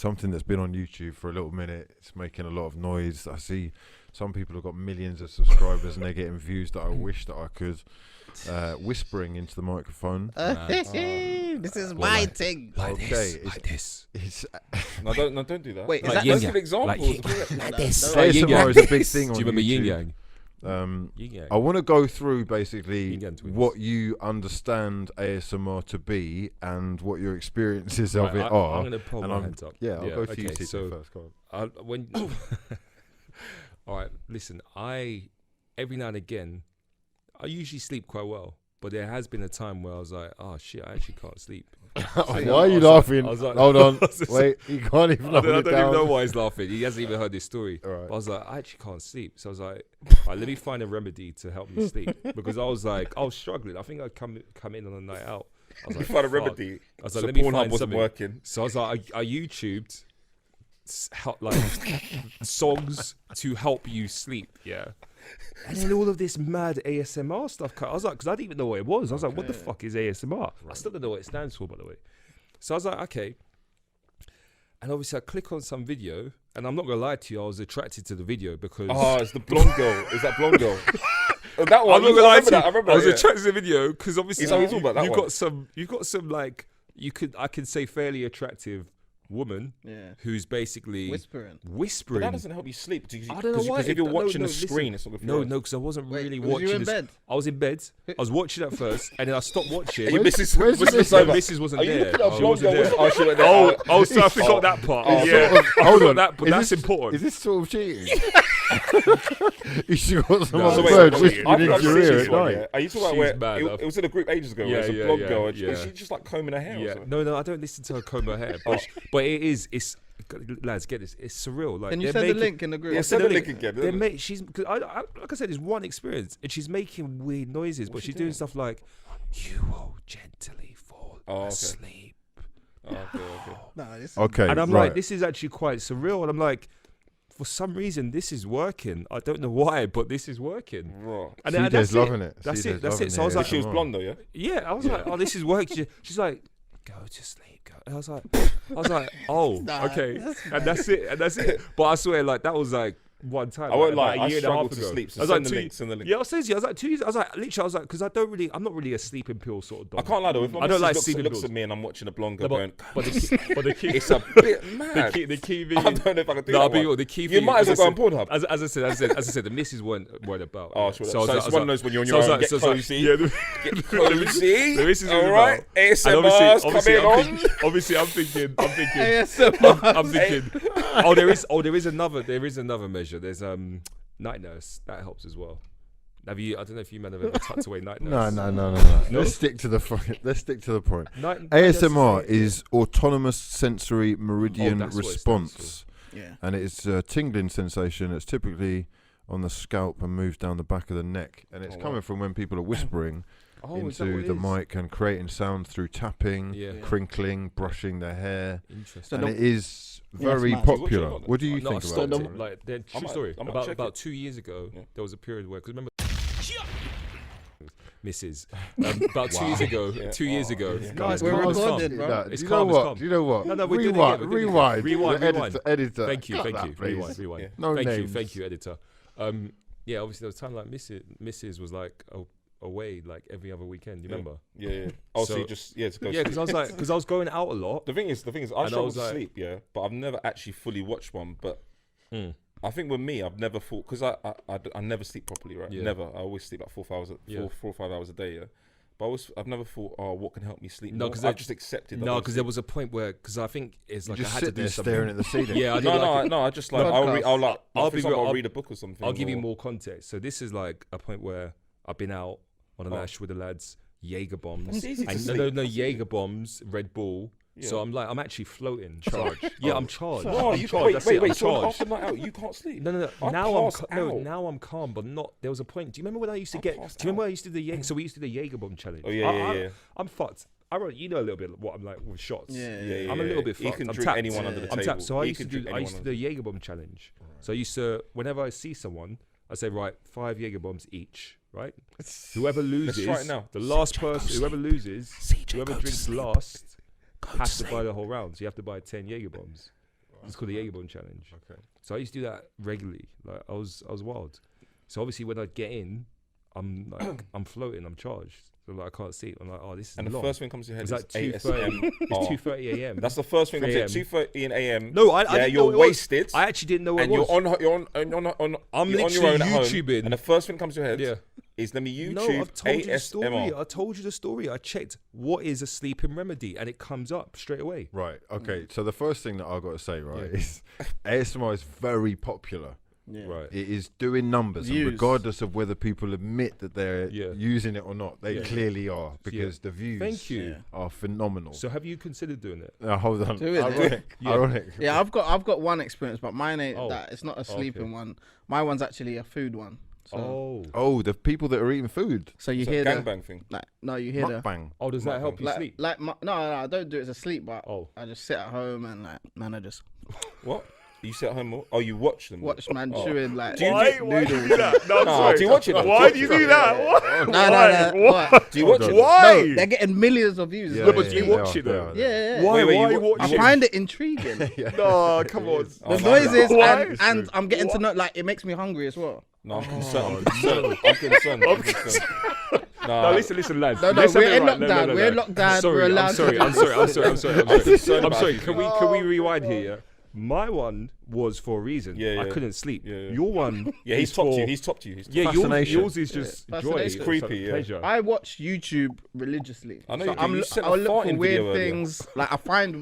something that's been on YouTube for a little minute. It's making a lot of noise. I see some people have got millions of subscribers and they're getting views that I wish that I could. Whispering into the microphone. This is my thing. Like this. No, don't do that. Wait, is Like that yin just yang. an example? Like this. ASMR Yin yang. is a big thing on Do you remember yin YouTube. yang? Yin yang. I want to go through basically Yin yang twins. what you understand ASMR to be and what your experiences of Right, it are. I'm going to pull and my I'm- hands up. Yeah, I'll go for you okay, TJ, so first. Go on. all right, listen, every now and again, I usually sleep quite well. But there has been a time where I was like, oh shit, I actually can't sleep. Why are you laughing? I was like- Hold on. I was just- Wait, you can't even I don't hold it even down. know why he's laughing. He hasn't even heard this story. All right. But I was like, I actually can't sleep. So I was like, right, let me find a remedy to help me sleep. Because I was struggling. I think I'd come in on a night out. I was like, Find a fuck. remedy. I was So like, let me Pornhub find wasn't something. working. So I was like, I YouTubed songs to help you sleep. Yeah. And then all of this mad ASMR stuff. I was like, because I didn't even know what it was. I was like, what the fuck is ASMR? I still don't know what it stands for, by the way. So I was like, okay. And obviously I click on some video, and I'm not gonna lie to you, I was attracted to the video because It's the blonde girl. Is that blonde girl? That one. I'm not gonna lie to you. I remember I was that, yeah. attracted to the video because obviously Is that what you're talking about, that you've one? got some like I could say fairly attractive woman who's basically Whispering. But that doesn't help you sleep. I don't know why. Because if you're watching the listen. screen, it's not good for No, you. no, because I wasn't really was watching you in this. bed? I was in bed. I was watching at first, and then I stopped watching. Your missus where's was the missus? sober. Mrs. wasn't Are you there. looking at She blonde wasn't girl? there. Oh, she went there. Oh, so I forgot that part. Yeah. Sort of- hold on. That, but Is that's this- important. Is this sort of cheating? You should got some No, other so bird wait, whispering I think into I've your seen ear this at one, night. yeah. Are you talking about She's where mad, it was in a group ages ago? Yeah, Where it's a yeah, blonde yeah, girl. yeah. Is she just like combing her hair? Or Yeah, something? no, I don't listen to her comb her hair, but it is. It's lads, get this. It's surreal. Like, Can you they're send the making- link in the group? Yeah, send the link again. She's cause I, like I said, it's one experience, and she's making weird noises, but she's doing stuff like, "You will gently fall okay. asleep." Okay. Nah, this is Okay, And I'm right. like, this is actually quite surreal. And I'm like, for some reason, this is working. I don't know why, but this is working. Right. And CJ's that's loving it. That's CJ's it. That's loving it. So I was the like, She was ASMR. blonde though, yeah? yeah. I was like, oh, this is working. She's like, go to sleep. Go. And I was like, oh, Nah, okay. And that's it. But I swear, like, that was like one time. I won't about lie, a year I and a half struggled to ago. sleep, so I was send like, the link, send the link. Yeah, I was saying to you, I was like 2 years. I was like, because I'm not really a sleeping pill sort of dog. I can't lie though. If my I don't like missus sleeping looks pills. at me and I'm watching a blonde girl No, going, but the key, it's a bit mad. the key I don't know if I can do No, I'll that be one. real, the key You thing- might as as well I go on Pornhub. As I said, the missus weren't about. Oh, it. sure. So I was So like- it's I was one of like- those when you're on so I your was own, like- get so I was cozy. like, Get cozy. The missus All was right. about. And ASMR's coming on. Obviously, I'm thinking. ASMR. I'm thinking. Oh, there is another measure. There's night nurse that helps as well. I don't know if you men have ever tucked away night nurse. No. Let's stick to the point. Night ASMR nurse is autonomous sensory meridian that's what it response, stands Yeah. and it's a tingling sensation. It's typically on the scalp and moves down the back of the neck, and it's coming from when people are whispering is that what into it the is? mic and creating sound through tapping, Yeah. crinkling, brushing their hair, Interesting. and it is Yeah, it's very mad. popular. Watch it. What do you No, think I've about stopped it? it. Like, I true might- story. I might check About it. 2 years ago, Yeah. there was a period where, because remember, Mrs. About 2 years ago. Yeah. 2 years Oh, ago. yeah. No, it's We're calm, it's calm. recording, bro. No, It's do you calm, know it's what? calm. Do you know what? No, we're doing it again, we're doing it Rewind. Rewind, The rewind. Editor. Thank you, cut thank that, you. please. Rewind. Yeah. No names. Thank you, editor. Yeah, obviously there was time like Mrs. was like away like every other weekend. You remember? Yeah. Oh, so So- you just to go Yeah, sleep. because I was going out a lot. The thing is, I And I struggle was to like- sleep, yeah, but I've never actually fully watched one. But Mm. I think with me, I've never thought, because I never sleep properly, right? Yeah. Never. I always sleep like 4 Yeah. or 5 hours a day, yeah. But I've never thought, oh, what can help me sleep No, more? 'cause I've I- just accepted. that No, I because there was a point where, because I think it's You like I just had to sit do there something. staring at the ceiling. Yeah, I did like it. I just like Podcast. I'll like I'll for be example, real, I'll read a book or something. I'll give you or- more context. So this is like a point where I've been out on a lash with the lads, Jaeger bombs. It's easy to And sleep. no, Jaeger bombs, Red Bull. So Yeah. I'm actually floating. Charged. Yeah, I'm charged. No, I'm you charged. That's it, I'm wait. So charged. after night out, you can't sleep. No. I Now I'm pass out. now I'm calm, but not. There was a point. Do you remember when I used to I get? Do you passed remember out. when I used to do the Jaeger? So we used to do the Jaeger bomb challenge. Oh, yeah. I'm fucked. You know a little bit what I'm like with shots. Yeah. I'm a little bit He fucked. can I'm drink tapped. anyone under the I'm table. tapped. So I He used to can do drink the anyone under Jaeger bomb challenge. So I used to, whenever I see someone, I say, right, 5 Jaeger bombs each, right? Whoever loses, try it now. the last person, whoever loses, whoever drinks last has to buy the whole round. So you have to buy 10 Jaeger bombs. It's called the Jaeger Bomb Challenge. Okay. So I used to do that regularly. Like I was wild. So obviously when I get in, I'm like I'm floating, I'm charged. So like I can't see. I'm like, oh, this is And the long. first thing comes to your head It's is like 2:30. ASM. It's 2:30 a.m. That's the first thing comes to 3 2:30 in AM. No, I yeah, didn't know you're what it was. wasted. I actually didn't know what and it was. you're on I'm you're on your literally own at home, YouTubing. and the first thing comes to your head Yeah. is let me YouTube No, I've told you the story. ASMR. I told you the story. I checked what is a sleeping remedy, and it comes up straight away. Right. Okay. So the first thing that I've got to say, right, Yeah. is ASMR is very popular. Yeah. Right. It is doing numbers, and Views. regardless of whether people admit that they're Yeah. using it or not, they Yeah. clearly are because the views Thank you. Yeah. are phenomenal. So have you considered doing it? Hold on. Do it, Ironic. Yeah. Ironic. Yeah, I've got one experience, but mine ain't Oh. that. It's not a Okay. sleeping one. My one's actually a food one. So, Oh, the people that are eating food. so you It's a hear the gangbang thing. like no, you hear the Mukbang. Oh, does that help you like sleep? no, I don't do it as a sleep, but Oh. I just sit at home and like man, I just What? You sit at home? Oh, you watch them? watch man Oh. chewing like Do you Why do you do that? No, I'm Nah, sorry. do you watch it though? Why do you do that? no, Why? what? Do you watch Hold it? on. Why? No, they're getting millions of views. It's Yeah, not but just do you me. they watch are, it they though? are. Yeah. Why? Wait, Why you you wa- watch I it? find it intriguing. No, come on. The no, noises no. Why? and I'm getting to know like it makes me hungry as well. No, I'm concerned. I'm concerned. No, listen, lads. No, Let's we're have it in right. lockdown. No. We're in lockdown. Sorry, We're allowed I'm sorry. to- I'm sorry. about you. Can we rewind here? Yeah? My one was for a reason. Yeah, I yeah. couldn't sleep. Yeah. Your one, Yeah, he's is topped for- you. He's topped you. Yeah, Fascination. yours is just Yeah, joy. fascination. It's Creepy, like yeah. pleasure. I watch YouTube religiously. I know So you do. You sent a I look for farting weird video earlier. things. Like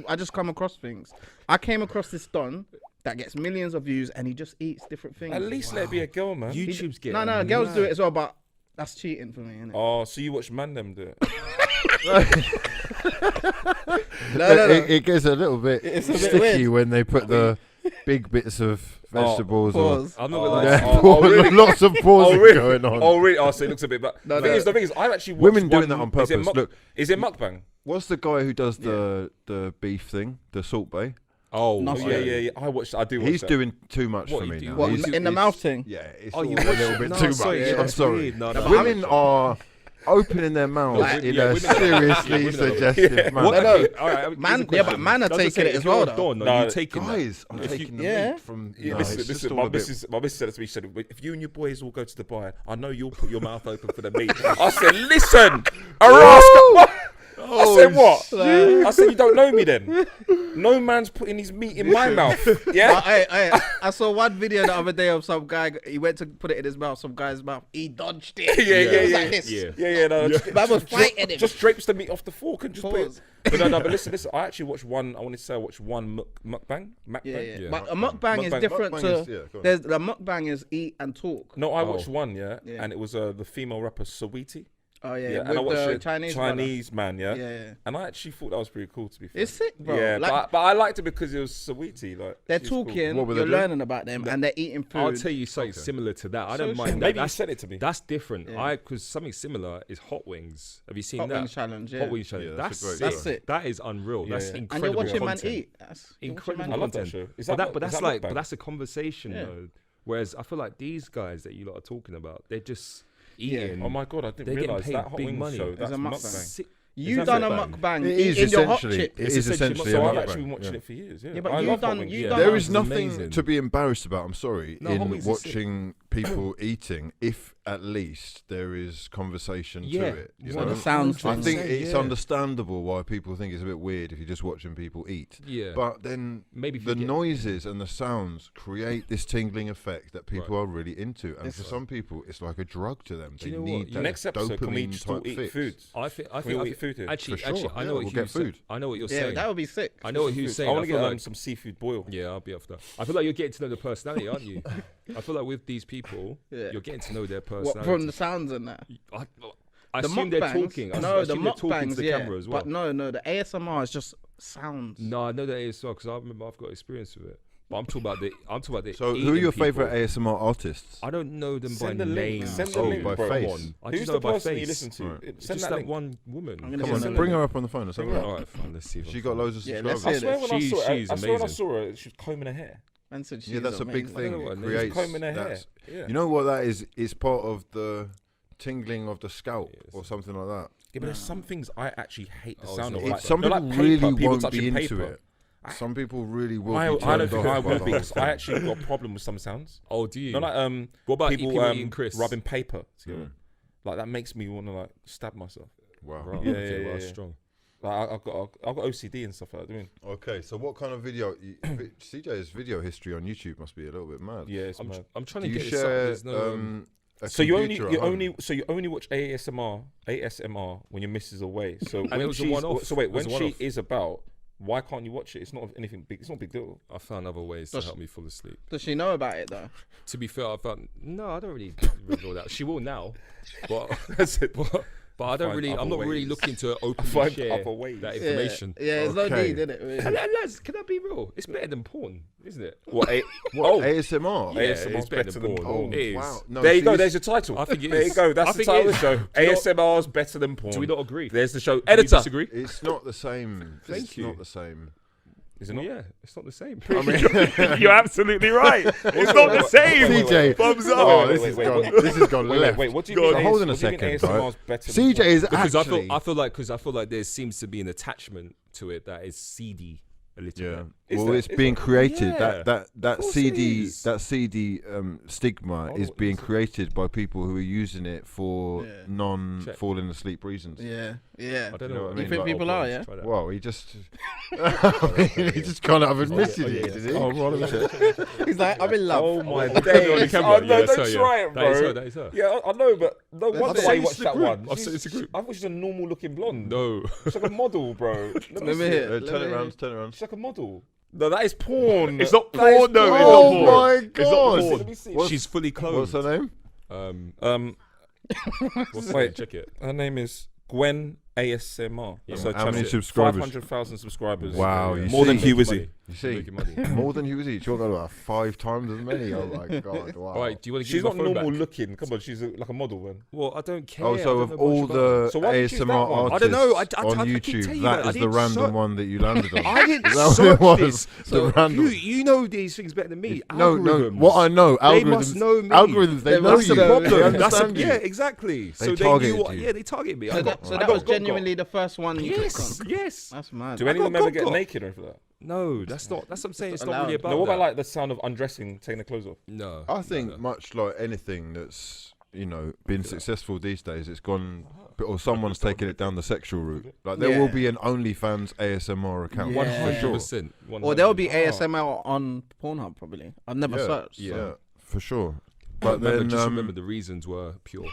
I just come across things. I came across this Don that gets millions of views and he just eats different things. At least let it be a girl, man. YouTube's getting No, girls do mad. it as well, but that's cheating for me, innit? Oh, so you watch man them do it? No. It gets a little bit It's a bit sticky weird. when they put the big bits of vegetables or Pause. I'm not Oh, gonna lie. yeah, Oh, really? lots of pauses really? going on. Oh, really? Oh, so it looks a bit. But No, the no. thing is, I've actually watched Women doing one- that on is it purpose. Look, is it mukbang? what's the guy who does the beef thing, the Salt Bay? Oh, No, Oh, yeah. I watched. I do watch He's that. doing too much What for you me do? now. What, He's- in the it's- mouth thing? Yeah, it's Oh, all you a watch little it? bit No, too sorry, much. yeah, I'm that's sorry. weird. No, no, Women are opening their mouths Like- in yeah, a women- seriously yeah, women are- suggestive manner. What? No, no. Okay, all right, Man- here's a yeah, but question. man are Does it taking say it as if you're well, a though. Don, No, are you taking that? Guys, I'm If you- taking the yeah. meat from. Yeah, No, listen, it's just listen, all my a bit- missus said to me, she said, if you and your boys all go to Dubai, I know you'll put your mouth open for the meat. I said, listen, a rascal. What? I said, what? I said, you don't know me then. No man's putting his meat in my mouth. Yeah? I saw one video the other day of some guy. He went to put it in his mouth. Some guy's mouth. He dodged it. Yeah, It was yeah. like this. Yeah. No. Man was fighting him. Just drapes the meat off the fork and just put it. Pause. But listen. I actually watched one. I wanted to say I watched one mukbang. Yeah. Yeah. But a mukbang is Mukbang- different mukbang to. is- yeah, go on. There's the mukbang is eat and talk. No, I Oh. watched one, Yeah. and it was the female rapper Saweetie. Oh yeah, and I with watched the it, Chinese man, brother. Yeah. And I actually thought that was pretty cool, to be fair. It's sick, bro. Yeah, Like, but I liked it because it was Saweetie. Like they're she's cool. talking. What were they You're doing? learning about them, and they're eating food. I'll tell you something similar to that. I don't So mind that. Maybe you That's, sent it to me. that's different. Yeah. Because something similar is hot wings. Have you seen Hot that? wings challenge. Yeah. Hot wings challenge. Yeah, that's that's a great sick. show. That's sick. That is unreal. Yeah, That's yeah. And incredible. you're watching content. man eat. You're Incredible watching I man love that content. show. Is But, that, but is that's that like, mukbang? but that's a conversation Yeah. though. Whereas I feel like these guys that you lot are talking about, they're just Yeah. eating. Oh my god, I They're didn't getting realize paid that hot big wings money. show. It's That's a mukbang. mukbang. Sick. You Is done that a mukbang? mukbang. It is eating your hot essentially. chips. It It's is essentially essentially So a I've mukbang, actually been watching yeah. it for years. Yeah, Yeah, but I you've love hot done- wings. you've Yeah. done There that is was nothing amazing. to be embarrassed about. I'm sorry No, hot in wings is sick. watching people eating, if at least there is conversation Yeah. to it. You So know? the sounds I thing. think it's Yeah. understandable why people think it's a bit weird if you're just watching people eat. Yeah. But then Maybe if the you get- noises and the sounds create this tingling effect that people Right. are really into, and It's- for some people, it's like a drug to them. Do They you know need what? that Next episode, can we dopamine just all type eat fix. foods? I think. Can we all eat food here? Actually, For sure, I yeah, know we'll what get you said. food. I know what you're Yeah, saying. that would be sick. I know what he was saying. I want to feel get like, some seafood boil. yeah, I'll be up for that. I feel like you're getting to know the personality, aren't you? I feel like with these people, Yeah. you're getting to know their What, personality. from the sounds and that. I The assume they're mukbangs- talking. I No, the assume they're talking to mukbangs, the yeah. camera as well. But no, the ASMR is just sounds. No, I know that as well because I remember I've got experience with it. But I'm talking about the. So, who are eating your people. favorite ASMR artists? I don't know them Send by the link. name. Send the Oh, link, by bro. face. Come on. I Who's just the know by person you face. listen to? Right. It's Send just that that link. one woman. I'm gonna Come Yeah, on, send bring it. her up on the phone. Let's have a All look. right, fine. Let's see. if I She can got find loads of Yeah, subscribers. let's I hear swear this. when I saw her, She's I swear when I amazing. saw her, she was combing her hair. Man said Yeah, she's that's a big amazing. thing. know what It her name is. creates. Combing her hair. that's- Yeah. You know what that is? It's part of the tingling of the scalp Yes. or something like that. Yeah, but there's some things I actually hate the Oh, sound so of. it's- Like, Some no, people like paper, really people won't touching be into paper. it. Some people really will I be don't turned think off I by will the be. whole 'Cause thing. I actually got a problem with some sounds. Oh, do you? No, like what about people eating Chris? rubbing paper together. Like that makes me want to like stab myself. Wow. Right, Yeah, okay, yeah, well, yeah. strong. Like I've got OCD and stuff like that. Doing Okay, so what kind of video? CJ's video history on YouTube must be a little bit mad. yeah, it's I'm, mad. I'm trying Do to you get this up. share? There's no, A So you only computer at home? you only watch ASMR when your missus away. So And when it was a she's one-off. so wait, It was when a she one-off. is about, why can't you watch it? It's not anything big. It's not a big deal. I found other ways to help me fall asleep. Does she know about it though? To be fair, I found no, I don't really reveal that. She will now, but That's it. but I don't Find really. I'm other not really ways. looking to openly Find share other ways. that information. Yeah, there's no Okay. need in it. Really. And lads, can I be real? It's better than porn, isn't it? What? What ASMR? Yeah, ASMR it's better than porn. Oh It is. wow! No, There you see, go. this- There's your title. I think it There is. you go. I That's the think title it of the is. show. Do you not- ASMR's better than porn. Do we not agree? There's the show. Do we Editor. disagree? It's not the same. Thank It's you. not the same. Is it Well, not? yeah, it's not the same. I mean, You're absolutely right. It's not the same. CJ, Thumbs up. Oh, Wait, this wait, has wait, gone. wait. This has gone left. Wait, what do you So mean? hold on a what do you mean second, ASMR's right? better than CJ porn? is Because actually. I feel like there seems to be an attachment to it that is seedy a little Yeah. bit. Is Well, that- it's is being that- created. Yeah. That course it CD is. that CD stigma Oh, is what being is it? created by people who are using it for Yeah. Check. falling asleep reasons. Yeah, yeah. I don't You know know. what I what mean? You think but people I'll are, go yeah? and try that. Well, he just he just kind of admitted yeah, it, yeah. did he? Oh, right, let me check. He's like, I'm in love. Oh my On days! camera, Oh, no, yeah, don't so, yeah. try it, That is bro. her, that is her. Yeah, I know, but no I've wonder sent why it you to watched the that group. one. I've sent it to the group. I thought she's a normal looking blonde. No. She's like a model, bro. Let me hear. Turn it around. Turn it around. She's like a model. No, that is porn. It's not That is porn, no. It's not Oh porn. my It's not God. porn. Let me see. What's- She's fully What's clothed. her name? What's her Wait. name? Check it. Her name is Gwen ASMR. Yeah. So How many channel. subscribers? 500,000 subscribers. Wow, Yeah. you More than see? Hugh Wizzy. You see, Making money. more than he was each. You're got about 5 times as many. Oh my God! Wow. All right, do you want to give She's me not my phone normal back? looking. Come on, she's like a model, man. Well, I don't care. Oh, I so don't of know all much about the So why did you choose ASMR that one? artists I don't know, on I keep telling YouTube, you that that. I is the didn't random search- one that you landed on. I didn't Is that what search it was? this. The So random. you know these things better than me. No, Algorithms. what I know, algorithms. They must know me. Algorithms, they know That's you. the problem. They That's understand you. yeah, exactly. So they targeted knew what. you. Yeah, they targeted me. So that, I that got was got. genuinely the first one you clicked Yes, on. yes. That's mad. Do any of them got ever get got. naked or anything like that? No, that's not. That's what I'm saying. It's not allowed. really about. No, what about that. like the sound of undressing, taking the clothes off? No. I think no. much like anything that's been successful these days, it's gone, or someone's taken it down the sexual route. Like there will Yeah. be an OnlyFans ASMR account, Yeah. for sure. 100%. Or there will be ASMR on Pornhub probably. I've never Yeah, searched. yeah, So. for sure. But But then just remember the reasons were pure.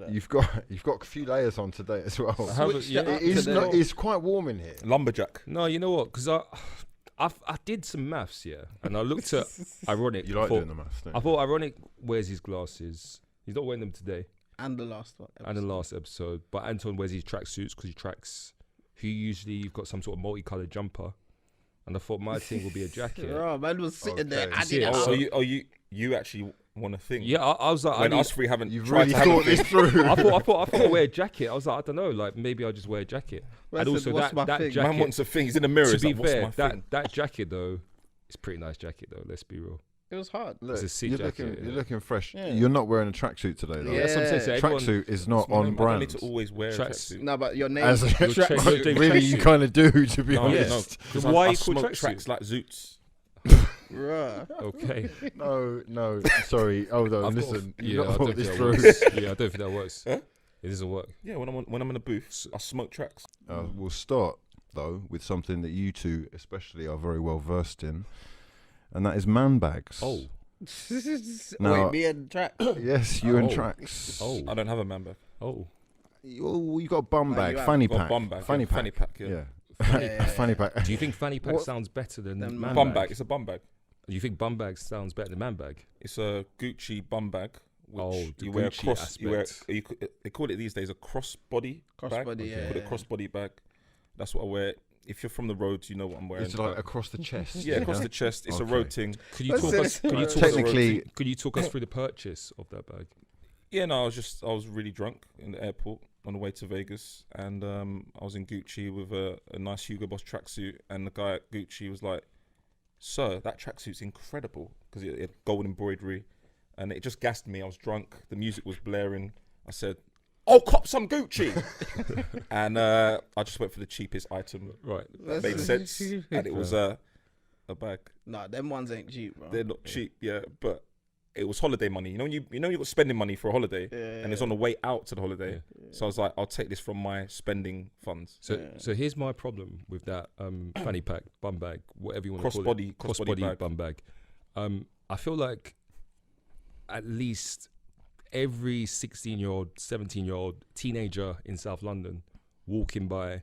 you've got a few layers on today as well. Switched it up It's today. not. It's quite warm in here. Lumberjack. No, you know what? Because I did some maths, yeah, and I looked at ironic. You like I thought, doing the maths, don't I you? thought ironic wears his glasses. He's not wearing them today And the last one. and the last episode. But Anton wears his tracksuits because he tracks. He usually you've got some sort of multicolored jumper, and I thought my thing would be a jacket. Oh, man was sitting there Okay. adding Yeah, it so- up. You actually want a thing? Yeah, I was like, When I, us three haven't You've tried really to have thought a this thing. through. I thought I'd wear a jacket. I was like, I don't know, like maybe I'll just wear a jacket. Man And said, also "What's my that thing?" jacket. Man wants a thing. He's in the mirror. To He's be like, what's fair, my thing? that jacket though, it's a pretty nice jacket though. Let's be real. It was hard. Look, a seat you're jacket, looking, yeah. you're looking fresh. Yeah. You're not wearing a tracksuit today, though. Yeah. That's what I'm saying. So everyone, Tracksuit is not I on don't brand. need to always wear a Tracks- tracksuit. No, but your name. As a Your track, track- your track- really, you kind of do, to be No, honest. no, Because 'cause why I you call smoke tracksuit? tracks like Zoots. Bruh. okay. No, sorry. Hold on, I've got- listen. yeah, You've I not don't thought think this that through. works. Yeah, I don't think that works. Huh? It doesn't work. Yeah, when I'm in a booth, I smoke tracks. We'll start, though, with something that you two especially are very well versed in, and that is man bags. Oh, Now- Wait, me and track. Yes, you and Oh. tracks. oh, I don't have a man bag. oh. You got a bum Oh, bag, you have. fanny Got a pack. bum bag. Fanny yeah. pack. Fanny pack. Yeah. Yeah. Yeah. Fanny pack. Do you think fanny pack What? sounds better than Than man Bum bag? bag. It's a bum bag. You think bum bag sounds better than man bag? It's a Gucci bum bag. Which Oh, the you wear Gucci across. You wear. aspect. They call it these days a crossbody bag. Crossbody, They yeah. call it crossbody bag. That's what I wear. If you're from the roads, you know what I'm wearing. It's like but- across the chest. yeah, across the chest. It's a Okay. road thing. Could you Let's talk say us? it's Could you right. talk us? Technically, Could you talk us through the purchase of that bag? Yeah, no, I was really drunk in the airport on the way to Vegas, and I was in Gucci with a nice Hugo Boss tracksuit, and the guy at Gucci was like, "Sir, that tracksuit's incredible because it had gold embroidery," and it just gassed me. I was drunk, the music was blaring. I said, I'll cop some Gucci. And I just went for the cheapest item. Right. That made sense. And it was a bag. Nah, them ones ain't cheap, bro. They're not cheap, yeah, but it was holiday money. You know you got spending money for a holiday, and it's on the way out to the holiday. So I was like, I'll take this from my spending funds. So here's my problem with that fanny pack, bum bag, whatever you want to call it. Crossbody bum bag. I feel like at least every 16-year-old, 17-year-old teenager in South London walking by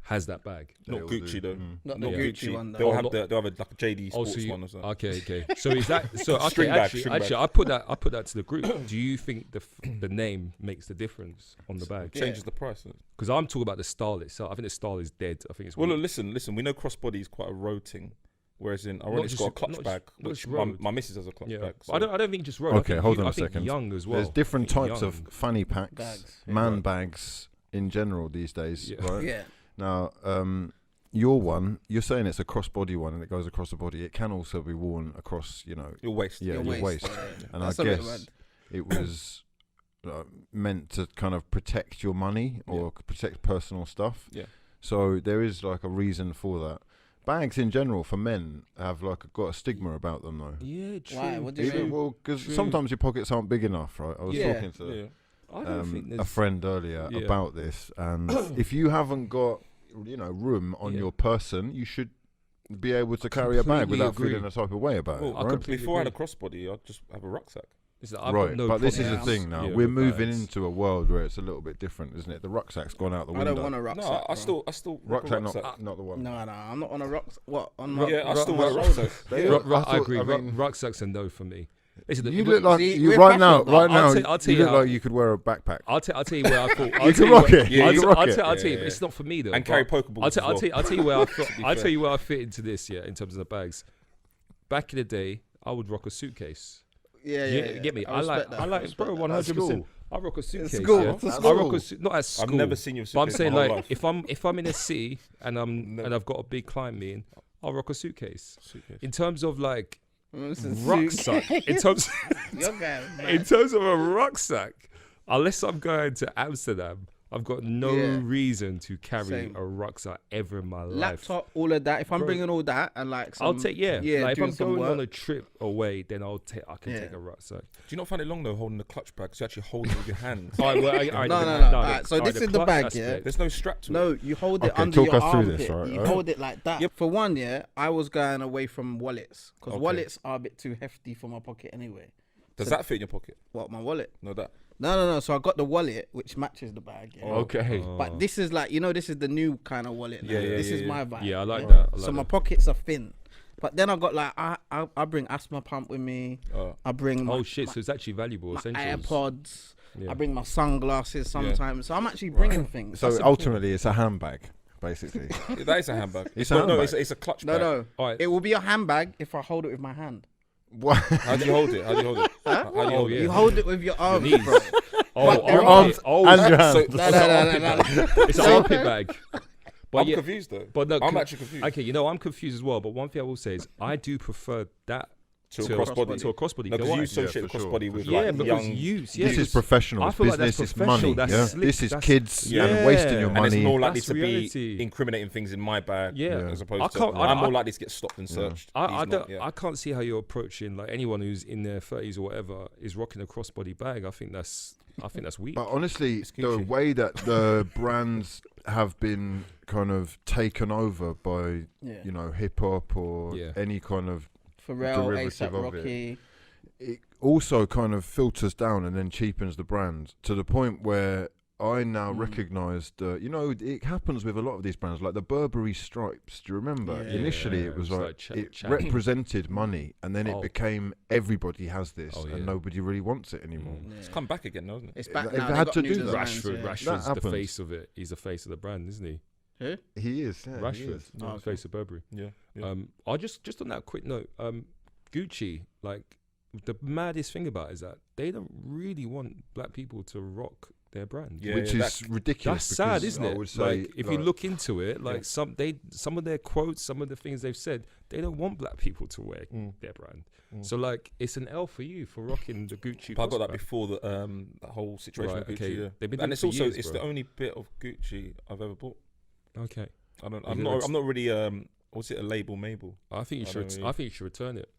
has that bag. Not Gucci though. Not the Gucci one, though. They'll have like a JD Sports one or something. Okay. So is that so? Okay, String bag, actually, I put that to the group. Do you think the name makes the difference on the bag? Changes the price. Because I'm talking about the style itself. I think the style is dead. I think it's Well, look, listen. We know crossbody is quite a road thing, whereas in Ironic, it's got a clutch bag, which my missus has a clutch bag. So. I don't think just road. Okay, hold on a a second. Young as well. There's different types young. of fanny packs, Bags. bags in general these days, right? Yeah. Now, your one, you're saying it's a crossbody one and it goes across the body. It can also be worn across, your waist. Yeah, your waist. And That's I guess it was meant to kind of protect your money or protect personal stuff. Yeah. So there is like a reason for that. Bags in general for men have got a stigma about them though. Yeah, true. Why? What do you mean? Well, because sometimes your pockets aren't big enough, right? I was talking to I don't think a friend earlier about this, and if you haven't got room on your person, you should be able to carry a bag Completely without agree. feeling a type of way about it, right? Before I had a crossbody, I'd just have a rucksack. Right, but this is the problems. thing now. We're moving into a world where it's a little bit different, isn't it? The rucksack's gone out the window. I don't want a rucksack. No, I still rock a rucksack, rucksack. not the one. No, I'm not on a rucksack. What? On my, Yeah, I still wear a rucksack. I agree. Rucksack's a no for me. Listen, You look like See, you we're right now. passionate, Right though. now, I'll tell you you look how- like you could wear a backpack. I'll tell you where I thought. You can rock it. Yeah, you can rock it. I'll tell you, Yeah, but it's not for me though. And carry pokeballs. I'll tell you where I fit. I'll tell you where I fit into this. Yeah, in terms of the bags. Back in the day, I would rock a suitcase. Yeah. Get me? I respect that. like, bro, 100%. I rock a suitcase. school. Yeah? It's I school. rock not at school. I've never seen you. But I'm saying like, life. if I'm in a city and I've got a big client meeting, I'll rock a suitcase. In terms of like rucksack, in terms of a rucksack, unless I'm going to Amsterdam, I've got no reason to carry Same. a rucksack ever in my life. Laptop, all of that. If I'm Bro. bringing all that and like, I'll take like if doing I'm some going work. on a trip away, then I can take a rucksack. Do you not find it long though holding the clutch bag? 'Cause you actually hold it with your hands. No. Alright, so this is the bag, yeah. There's no strap to it. No, you hold it Okay, under talk your us through armpit. this, right? You Alright. hold it like that. For one, I was going away from wallets because wallets are a bit too hefty for my pocket anyway. Does that fit in your pocket? What, my wallet? No, that. No. So I got the wallet which matches the bag. Yeah. Okay. But this is like, this is the new kind of wallet. Now. This is my vibe. Yeah, I like that. So my pockets are thin. But then I got like, I bring asthma pump with me. I bring Oh shit! So it's actually valuable. my Essentials. AirPods. Yeah. I bring my sunglasses sometimes. So I'm actually bringing things. So That's ultimately, it's a handbag, basically. That is a handbag. It's a Well, no, handbag. it's a clutch bag. No. Alright. It will be a handbag if I hold it with my hand. What? How do you hold it? How do you hold it? How do you hold yeah. it? You hold it with your arms, knees. bro. Your arms and your So, hands. No. It's an armpit bag. But I'm yeah, confused though. but no, I'm actually confused. Okay, I'm confused as well. But one thing I will say is I do prefer that To a crossbody. To a crossbody. No, You know because why? you associate Yeah, for sure, crossbody for with sure. Yeah, like because young. use. This is professional. I It's feel like that's business. It's professional, money. that's Yeah. slick, This is that's- kids Yeah. and wasting your And it's money. more likely That's to reality. be incriminating things in my bag, Yeah. as opposed I to can't- I'm I- more likely to get stopped and searched. I can't see how you're approaching like anyone who's in their 30s or whatever is rocking a crossbody bag. I think that's weak. But honestly, the Gucci. way that the brands have been kind of taken over by, hip hop or any kind of Pharrell, derivative ASAP of Rocky. it also kind of filters down and then cheapens the brand to the point where I now recognise it happens with a lot of these brands, like the Burberry stripes. Do you remember? Yeah. Initially, Yeah, it was it was like like it chat. represented money, and then it Oh. became everybody has this, Oh, yeah. and nobody really wants it anymore. It's come back again, though, isn't it? It's back They've now. They had got to new do that. designs, Rashford, yeah. Rashford's That the happens. face of it. He's the face of the brand, isn't he? Who? He is. Yeah, he Rashford, is. the face of Burberry. Yeah. I just on that quick note, Gucci, like the maddest thing about it is that they don't really want black people to rock their brand. Yeah, which is ridiculous. That's sad, because isn't I it? would say, Like, if you look into it, like some of their quotes, some of the things they've said, they don't want black people to wear their brand. So like, it's an L for you for rocking the Gucci. But I got that crossbody. before the whole situation with Gucci. Okay. Yeah. They've been And doing it's it for also years, the only bit of Gucci I've ever bought. Okay. I'm not really what's it, a label Mabel? I think you should. don't know. I think you should return it.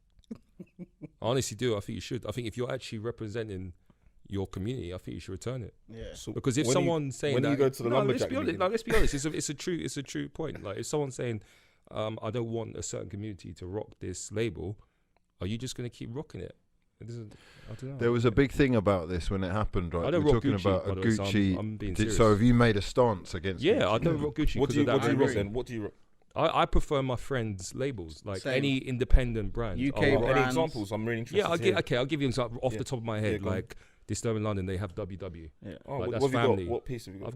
I honestly do. I think you should. I think if you're actually representing your community, I think you should return it. Yeah. So Because if when someone's saying when that, you go to the lumberjack let's be honest. meeting- No, let's be honest. It's a true point. Like if someone's saying, I don't want a certain community to rock this label, are you just going to keep rocking it? It doesn't. I don't know. there was a big thing about this when it happened, right? I don't We're rock talking Gucci, about by a the way, so Gucci. I'm being so serious. have you made a stance against? Yeah, Gucci? I don't rock Gucci What because do you of that. rock then? What do you rock? I prefer my friends' labels, like Same. any independent brand. UK I'll rock- brand. Any examples? I'm really interested. Yeah, I'll give you an example off Yeah. the top of my Yeah, head. go on. Like Disturbing London, they have WW. Yeah. Oh, Like, what that's have you family. got? What piece have you got?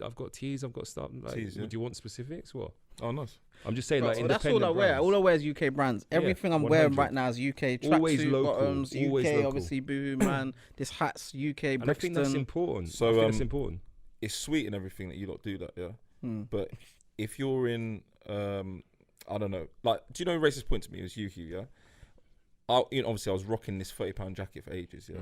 I've got teas, I've got stuff. Like, Teas, yeah. do you want specifics? What? Oh, nice. I'm just saying, Bro, like that's independent all I wear. brands. All I wear is UK brands. Yeah, Everything I'm wearing 100. right now is UK. Always Tracksuit local, bottoms, always UK. local. Obviously, Boohoo Man. This hat's UK. And I think that's Brixton. important. So, I think that's important. It's sweet and everything that you lot do that, yeah. Hmm. But if you're in, I don't know, like, do you know Racist Point to me? It was Yuki, yeah. Obviously I was rocking this £30 jacket for ages, yeah.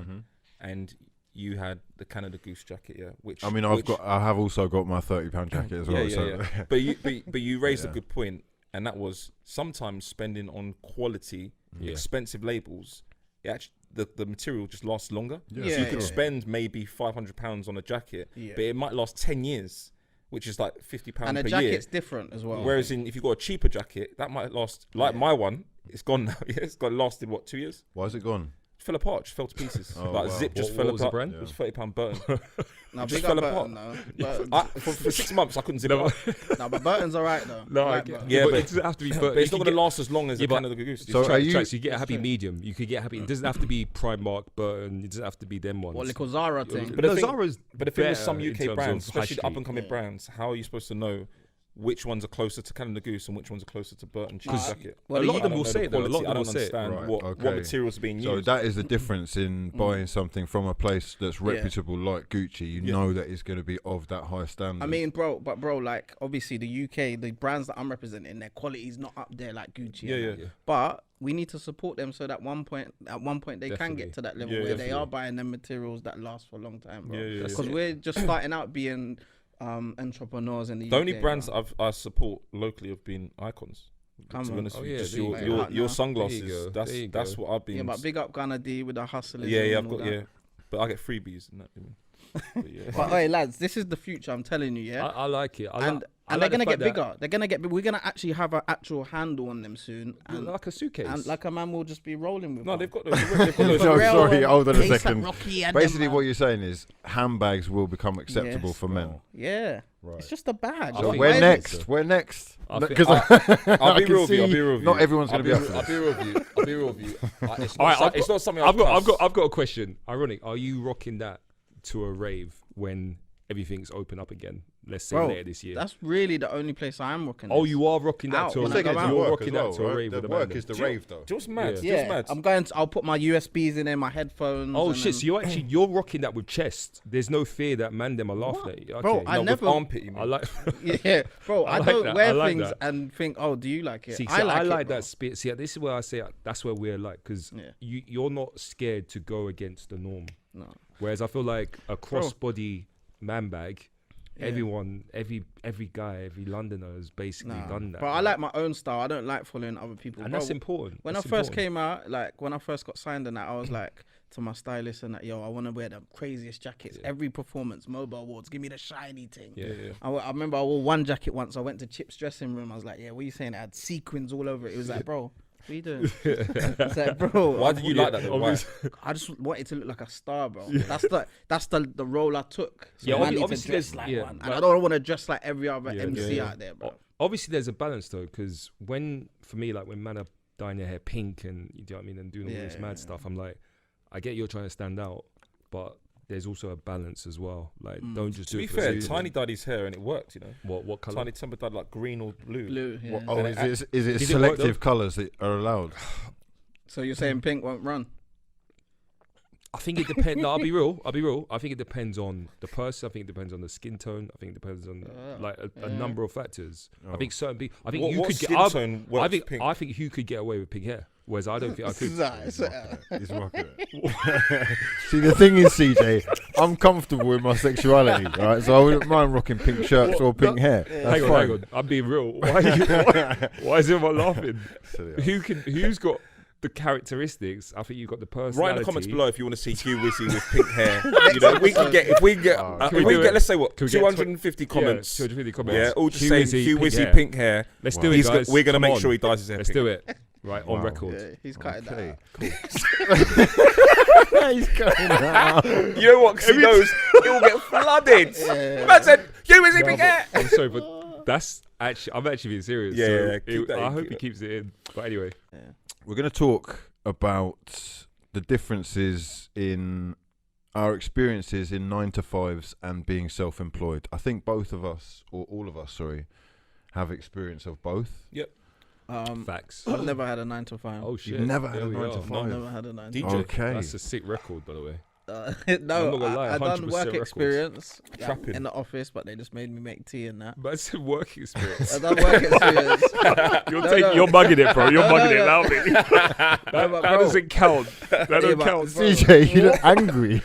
And you had the Canada Goose jacket, yeah. Which I mean, I have also got my £30 jacket as well. Yeah. But you raised a good point, and that was sometimes spending on quality, expensive labels. It actually, the material just lasts longer. Yeah, So you could yeah. spend maybe £500 on a jacket, Yeah. but it might last 10 years, which is like £50 And the per year. jacket's different as well. Whereas if you've got a cheaper jacket, that might last, like my one, it's gone now. Yeah, it's lasted, what, 2 years? Why is it gone? Fell apart, just fell to pieces. Oh, Like wow. zip just What fell was the apart. brand? It was £30 Burton. No, just big fell up apart. Burton, though. Burton. For 6 months, I couldn't zip it up. No, but Burton's alright though. No, I I like get, Burton. Yeah, but but- it doesn't have to be. But it's not going to last as long as the but- Canada Goose. So are you- you get a happy medium. You could get happy. It doesn't have to be Primark, Burton. It doesn't have to be them ones. What little Zara thing? But the thing- Zara's But the thing with some better in UK terms brands, of high especially the street. up and coming brands, how are you supposed to know which ones are closer to Canada Goose and which ones are closer to Burton cheese jacket? Well, a lot you- of them I will don't say know that. A the lot of quality. them I will don't say it. understand Right, what okay. materials are being used. So that is the difference in buying something from a place that's reputable like Gucci. You know that it's going to be of that high standard. I mean, bro, like obviously the UK, the brands that I'm representing, their quality is not up there like Gucci. Yeah, and that. yeah. But we need to support them so that at one point they can Definitely. get to that level Yeah, where they definitely. are buying them materials that last for a long time, bro. Yeah, yeah, Because we're just starting out being entrepreneurs in the The UK. only brands bro. that I support locally have been icons. Come to be on. honest Oh, with you, yeah, just there you your go. your, Right your now. sunglasses. There you go. That's There you that's go. what I've been. Yeah, but big up Ghana D with the hustlers. yeah, and I've all got that. yeah, but I get freebies and that. You know. But yeah. But hey, lads, this is the future. I'm telling you, yeah. I like it. And they're gonna get bigger. They're gonna get. We're gonna actually have an actual handle on them soon, and like a suitcase. and like a man will just be rolling with. No, one. they've got those. They've got those. No, Real sorry, one. hold on a A$AP second. Rocky and Basically, them, what man. you're saying is handbags will become acceptable Yes, for men. Yeah, Right. it's just a badge. I So think- we're Why is next. it- We're next. I No, think- 'cause I'll I be can real with you. I'll see be real with you. Not everyone's going to be up for I'll this. be real with you. I'll be real with you. It's All right, not, it's not something I've I've got a question. Ironic. Are you rocking that to a rave when everything's open up again? Let's say Bro, later this year. That's really the only place I am rocking. Oh, this. you are rocking that Out to a when I rave. go You're out. Work rocking as that well, to a right? rave with The a work band. is the Do you- rave, though. Do you know what's mad? Yeah. Do you know what's Yeah, mad? I'm going. I'll put my USBs in there, my headphones. Oh and shit! then- So you're rocking that with chest. There's no fear that man them are laughing at you. Okay. Bro, I No, never- with armpit. You mean? I like. Yeah, bro, I I, like don't that. I wear like things that. and think, oh, do you like it? See, I like, like it, bro. that spirit. See, this is where I say that's where we're like, because Yeah. you're not scared to go against the norm. No. Whereas I feel like a crossbody man bag, Yeah. everyone, every guy, every Londoner has basically Nah. done that. But I like my own style. I don't like following other people. and Bro, that's important. When That's I first important. came out, like when I first got signed and that, I was like to my stylist and that, yo, I want to wear the craziest jackets. Every performance, Mobile Awards, give me the shiny thing. Yeah. I remember I wore one jacket once. I went to Chip's dressing room. I was like, yeah, what are you saying? It had sequins all over it. It was like, bro, what are you doing? It's like, bro. Why did you like that? Though? Why? I just wanted to look like a star, bro. That's the role I took. So Yeah, I need obviously to dress there's- like yeah, one. And like- I don't want to dress like every other Yeah, MC yeah. out there, bro. Obviously, there's a balance though, because for me, like when man are dyeing their hair pink and you know what I mean, and doing all this Yeah, mad yeah. stuff, I'm like, I get you're trying to stand out, but there's also a balance as well. Like, Mm. don't just To do be it for the fair, sake of it. Tiny dyed his hair and it worked. You know, What color? Tiny Timber dyed like green or blue. Blue, yeah. Oh, And is it- it Did it work, selective colours that are allowed? So you're saying pink won't run? I think it depends. No, I'll be real. I think it depends on the person. I think it depends on the skin tone. I think it depends on a number of factors. I think certain people. I think you could get. I think you could get away with pink hair, whereas I don't think I could. He's rocking it. See, the thing is, CJ, I'm comfortable with my sexuality, right? So I wouldn't mind rocking pink shirts or pink hair. Hang on. I'm being real. Why is everyone laughing? Who's got the characteristics? I think you've got the personality. Write in the comments below if you want to see Hugh Wizzy with pink hair. You know, if we get, let's say what, 250 comments. 250 comments. Yeah, all just saying Hugh Wizzy pink hair. Let's do it, guys. We're gonna make sure he dyes his hair. Let's do it. Right, on record. Yeah, he's cutting that out. Cool. He's cutting that out. You know what? Because he knows it will get flooded. Man said, Hugh Wizzy pink hair. I'm sorry, but that's actually, I'm actually being serious. Yeah, I hope he keeps it in. But anyway. Yeah. We're going to talk about the differences in our experiences in 9-to-5s and being self-employed. I think both of us, or all of us, have experience of both. Yep. Facts. I've never had a 9-to-5. Oh shit. You've never had a 9-to-5? I've never had a 9-to-5. DJ. Okay. That's a sick record, by the way. No, I'm not gonna lie, I done 100% work records. experience Trapping. in the office, but they just made me make tea and that. But it's a work experience. I done work experience. You're mugging it, bro. You're mugging it no. loudly. but That bro. doesn't count. That doesn't but count. bro. CJ, you look angry.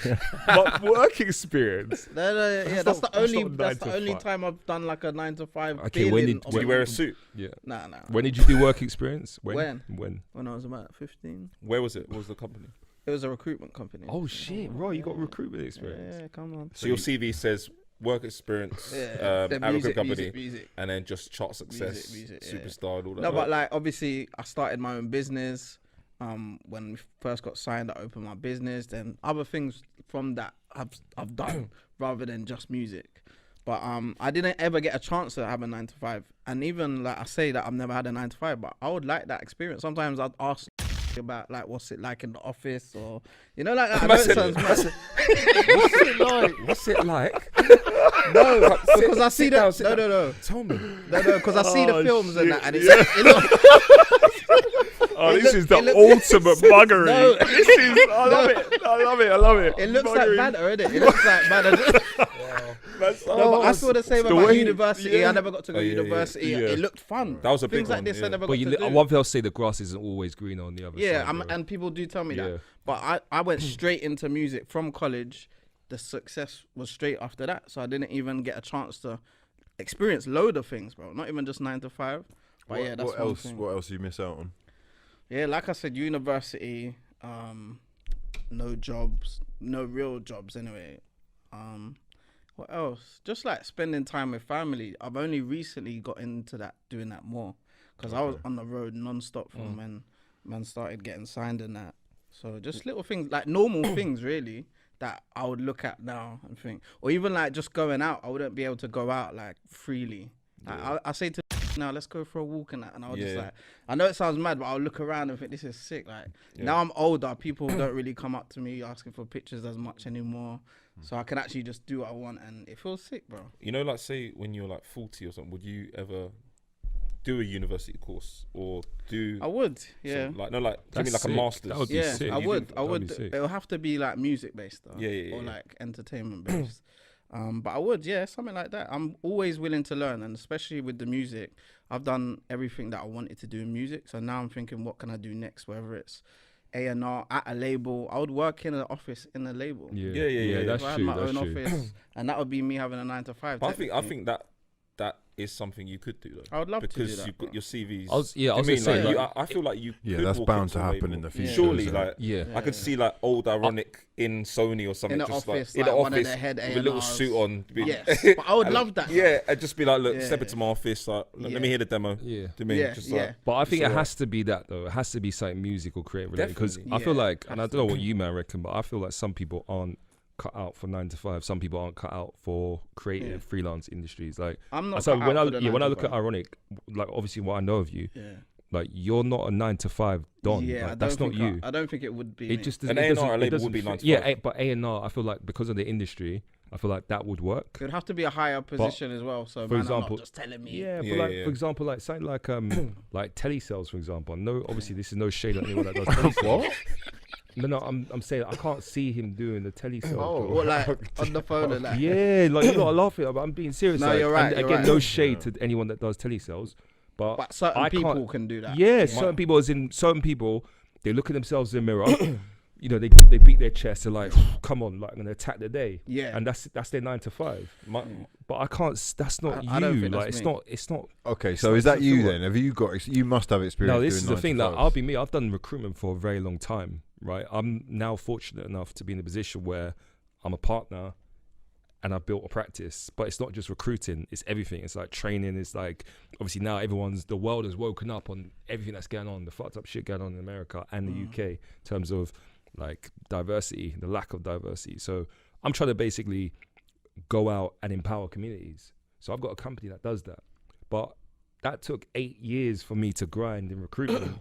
But work experience. Yeah, that's not- the only that's not 9 to 5. time I've done like a 9-to-5. Okay, when did Did you wear a suit? Yeah. Nah. When did you do work experience? When? When I was about 15. Where was it? What was the company? It was a recruitment company. Oh shit, right? You got recruitment experience. Yeah, come on. So your CV says work experience Yeah, at the a music, company, music. and then just chart success, Music, yeah. superstar, and all that. No, but like obviously I started my own business. When we first got signed, I opened my business. Then other things from that I've done rather than just music. But I didn't ever get a chance to have a 9-to-5. And even like I say that I've never had a 9-to-5, but I would like that experience. Sometimes I'd ask about like what's it like in the office, or you know, like that. I know it sounds mad. What's it like? No, because I see that. No. Tell me. No, because I see the films and that, and it's This is the it look- ultimate buggery. No. This is. I love it. it looks Buggery. like banter, innit? It looks like banter. No, but I saw the same about way- university. yeah. I never got to go to yeah. university. Yeah. It looked fun. That was a big Things like one, this yeah. I never But got to do. one thing I'll say, the grass isn't always green on the other Yeah, side. and people do tell me Yeah. that. But I went straight into music from college. The success was straight after that. So I didn't even get a chance to experience load of things, bro. Not even just 9-to-5. But yeah, that's what one else? thing. What else do you miss out on? Yeah, like I said, university, no jobs, no real jobs anyway. What else? Just like spending time with family. I've only recently got into that, doing that more, because I was on the road non-stop from when man started getting signed and that. So just little things, like normal things really, that I would look at now and think, or even like just going out, I wouldn't be able to go out like freely. Like, I say to now, let's go for a walk and that, and I'll just like, I know it sounds mad, but I'll look around and think this is sick. Like now I'm older, people don't really come up to me asking for pictures as much anymore, so I can actually just do what I want, and it feels sick, bro. You know, like say when you're like 40 or something, would you ever do a university course or do? I would, yeah. Like no, like give me That's like a sick. master's. That would be Yeah, sick. I would. That would be sick. It'll have to be like music based though, Yeah, or yeah. like entertainment based. But I would, yeah, something like that. I'm always willing to learn, and especially with the music, I've done everything that I wanted to do in music. So now I'm thinking, what can I do next? Whether it's A&R at a label, I would work in an office in a label. Yeah. That's If I had true. my That's own true. office, and that would be me having a 9-to-5. But I think that is something you could do though. I would love to do because that, you've bro. got your CVs. I was Do you gonna mean, say, like, like, I feel like you. Yeah, could that's walk bound into to a happen label. in the future. Surely, isn't like it? yeah. I could see like old ironic in Sony or something, In the just office, like in the like one of office the head with a little A&Rs. suit on. Yes, but I would love that. Yeah, and just be like, look, Yeah. step into my office. Like, let Yeah. me hear the demo. Yeah. Do you mean Yeah, just yeah. like? But I think It's it alright. has to be that though. It has to be something musical, creative related. Because Definitely. I feel Yeah, like, and I don't know what you man reckon, but I feel like some people aren't cut out for 9-to-5. Some people aren't cut out for creative freelance industries. Like I'm not. so cut when out I for the when I look 9-to-5. at ironic, like obviously what I know of you, yeah. like you're not a 9-to-5 don. Yeah, like, I that's don't not think you. I don't think it would be. It me. just An doesn't. It A&R doesn't, label it doesn't would be fit. 9 to Yeah, 5. but A&R, I feel like because of the industry, I feel like that would work. It would have to be a higher position as well. So for man, example- I'm not just telling me. Yeah, but Yeah, like yeah. for example, like something like like telesales, for example. No, obviously this is no shade on anyone that does telesales. No, I'm saying I can't see him doing the telesales. job. Or like on the phone and that. Yeah, like you're not laughing, but I'm being serious. No, like, you're right, And you're again, right. no shade to anyone that does telesales, but But certain I people can't- can do that. yeah, certain people, as in certain people, they look at themselves in the mirror. You know, they beat their chest. They're like, come on, like I'm gonna attack the day. Yeah. And that's their 9 to 5. My, But I can't. That's not I don't you. think Like that's it's me. not. It's not. Okay, so is that it's you not- then? Have you got? You must have experience. No, this doing is the 9 thing. to Like 5s. I'll be me. I've done recruitment for a very long time. Right. I'm now fortunate enough to be in a position where I'm a partner, and I've built a practice. But it's not just recruiting. It's everything. It's like training. It's like obviously now the world has woken up on everything that's going on, the fucked up shit going on in America and the UK in terms of like diversity, the lack of diversity. So I'm trying to basically go out and empower communities. So I've got a company that does that. But that took 8 years for me to grind in recruitment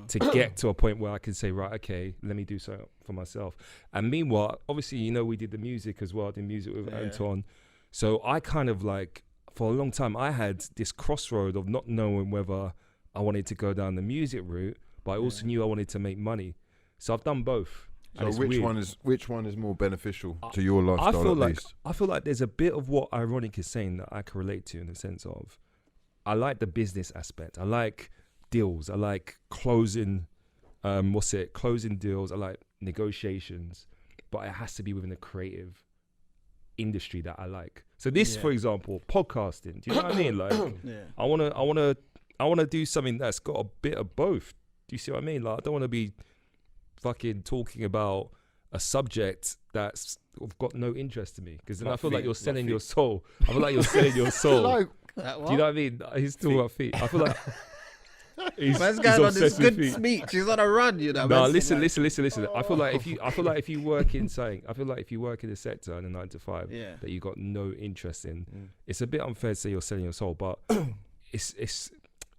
to get to a point where I can say, right, okay, let me do something for myself. And meanwhile, obviously, you know, we did the music as well, did music with Anton. So I kind of like, for a long time, I had this crossroad of not knowing whether I wanted to go down the music route, but I also knew I wanted to make money. So I've done both. So And it's which weird. one is more beneficial to your lifestyle? I feel like there's a bit of what Ironic is saying that I can relate to in the sense of I like the business aspect. I like deals. I like closing closing deals. I like negotiations, but it has to be within a creative industry that I like. So this, for example, podcasting. Do you know what I mean? Like I wanna do something that's got a bit of both. Do you see what I mean? Like I don't want to be fucking talking about a subject that's got no interest in me, because then I feel like you're selling your soul. I feel like you're selling your soul. Like, Do you know what I mean? He's talking about feet. I feel like he's Man's going on this obsessed with good feet. speech. He's on a run, you know. No, man's listen. like- I feel like if you work in something, I feel like if you work in a sector in a 9 to 5 Yeah. that you got no interest in, it's a bit unfair to say you're selling your soul, but it's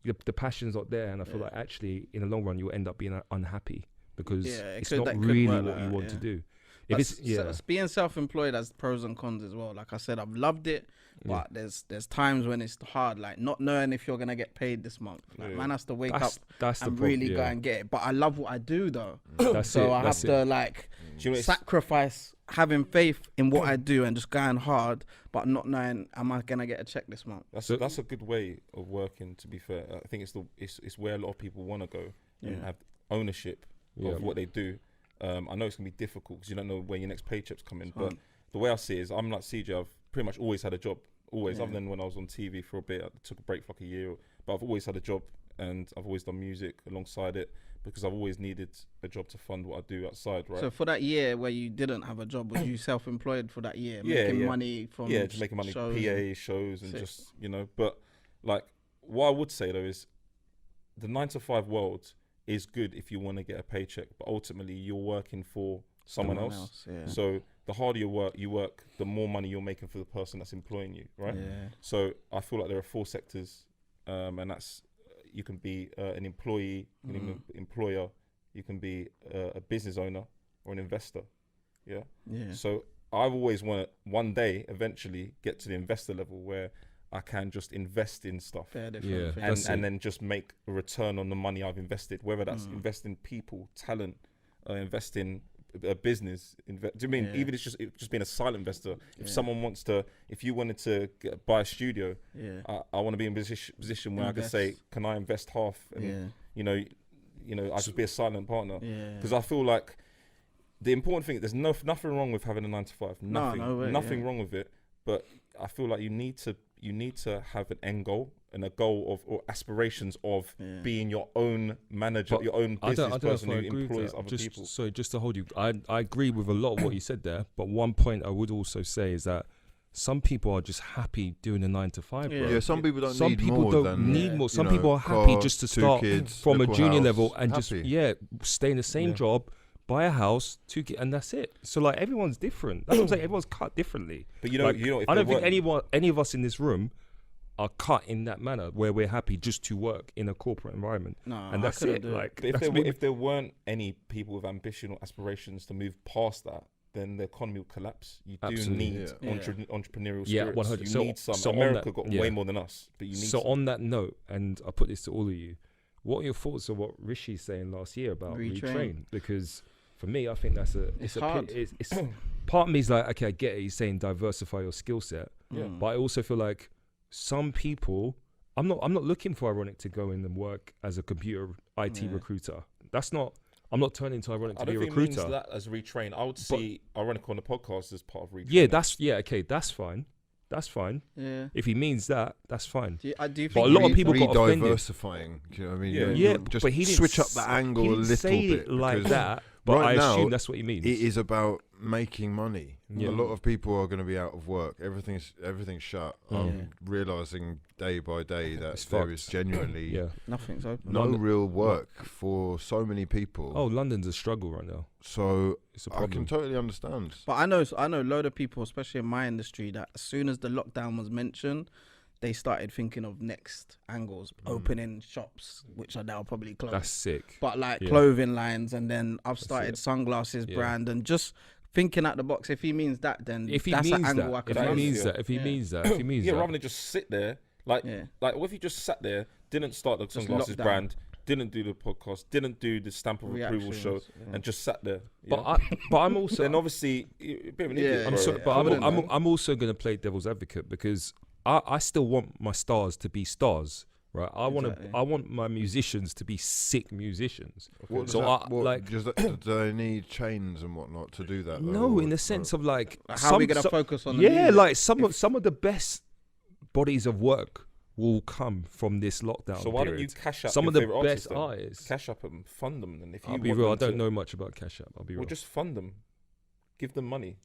the passion's not there, and I feel like actually in the long run you'll end up being unhappy because it's not really what you want to do. If But it's being self-employed has pros and cons as well. Like I said, I've loved it, but there's times when it's hard, like not knowing if you're gonna get paid this month. Like man has to wake up that's the and problem, really go and get it. But I love what I do though, That's so it, I have that's to it. like Do you know it's- sacrifice having faith in what I do and just going hard, but not knowing am I gonna get a check this month. That's a good way of working. To be fair, I think it's where a lot of people want to go and have ownership of what they do. I know it's gonna be difficult because you don't know where your next paycheck's coming. But the way I see it is, I'm like CJ. I've pretty much always had a job, other than when I was on TV for a bit. I took a break for like a year, but I've always had a job, and I've always done music alongside it because I've always needed a job to fund what I do outside. Right. So for that year where you didn't have a job, was you self-employed for that year, making money from just making money, shows PA shows, and Sick. just But like, what I would say though is, the 9 to 5 world is good if you want to get a paycheck, but ultimately you're working for someone else. So the harder you work, the more money you're making for the person that's employing you, right? So I feel like there are 4 sectors, and that's you can be an employee, you can be an employer, you can be a business owner or an investor. Yeah. So I've always want to one day eventually get to the investor level where I can just invest in stuff and then just make a return on the money I've invested, whether that's invest in people, talent, invest in a business. Do you mean even it's just being a silent investor? If someone wants to, if you wanted to buy a studio, I want to be in a position where I can say, can I invest half? And I just be a silent partner because I feel like the important thing, there's nothing wrong with having a 9 to 5. Nothing wrong with it, but I feel like you need to have an end goal and a goal of or aspirations of being your own manager, But your own business person who agree with employs that. other people. So just to hold you, I agree with a lot of what you said there. But one point I would also say is that some people are just happy doing a 9 to 5. Bro. Yeah, some people don't Some need people more don't than need more. Some you know, people are happy car, just to 2 start kids, from a little junior house, level and happy. just stay in the same job, buy a house, 2 kids, and that's it. So like everyone's different. That's what I'm saying. Everyone's cut differently. But Like, if I don't they think weren't- any of us in this room are cut in that manner where we're happy just to work in a corporate environment. And that's it. Like But that's me. if there weren't any people with ambition or aspirations to move past that, then the economy will collapse. You Absolutely. do need entrepreneurial spirits. Yeah, 100. You So- need some. so on America that- got yeah. way more than us, but you need So some. on that note, and I put this to all of you, what are your thoughts on what Rishi's saying last year about Retrain. retrain? Because For me, I think that's It's hard. It's part of me is like, okay, I get it. He's saying diversify your skill set, but I also feel like some people. I'm not looking for Ironic to go in and work as a computer IT recruiter. That's not. I'm not turning to Ironic to be a recruiter. I don't think it means that as retrain. I would see Ironic on the podcast as part of retrain. Yeah, okay, that's fine. That's fine. Yeah. If he means that, that's fine. Do you think But a lot of people got offended. Diversifying. Do you know what I mean? Yeah. Just but he didn't switch up the angle he a didn't little say bit. it like because that. But right I now, assume that's what he means. it is about making money. Yeah. A lot of people are going to be out of work. Everything's shut. I'm realizing day by day that It's there fucked. is genuinely nothing's open? no real work for so many people. Oh, London's a struggle right now. So It's a I problem. can totally understand. But I know a load of people, especially in my industry, that as soon as the lockdown was mentioned, they started thinking of next angles, opening shops, which are now probably closed. That's sick. But like Yeah. clothing lines, and then I've started it. sunglasses Yeah. brand, and just thinking out the box. If he means that, then If he that's means an angle I that, could if he run. means that, if he means that, if he means Yeah, that, rather than just sit there, like what if you just sat there, didn't start the sunglasses lockdown. brand, didn't do the podcast, didn't do the stamp of approval show, Reactions, and just sat there. but I'm also then obviously a bit of an idiot. I'm bro. sorry, but I wouldn't know. I'm also going to play devil's advocate because I still want my stars to be stars, right? Exactly. I want my musicians to be sick musicians. What does So that, like do they need chains and whatnot to do that? no, though? in the sense of like How are we gonna focus on? The yeah, music? like some of the best bodies of work will come from this lockdown. So why don't period. you cash up some your of the favourite best then? artists? Cash up and fund them, and if you I'll be want real. I them don't to- know much about Cash App. I'll be real. Well, just fund them. Give them money.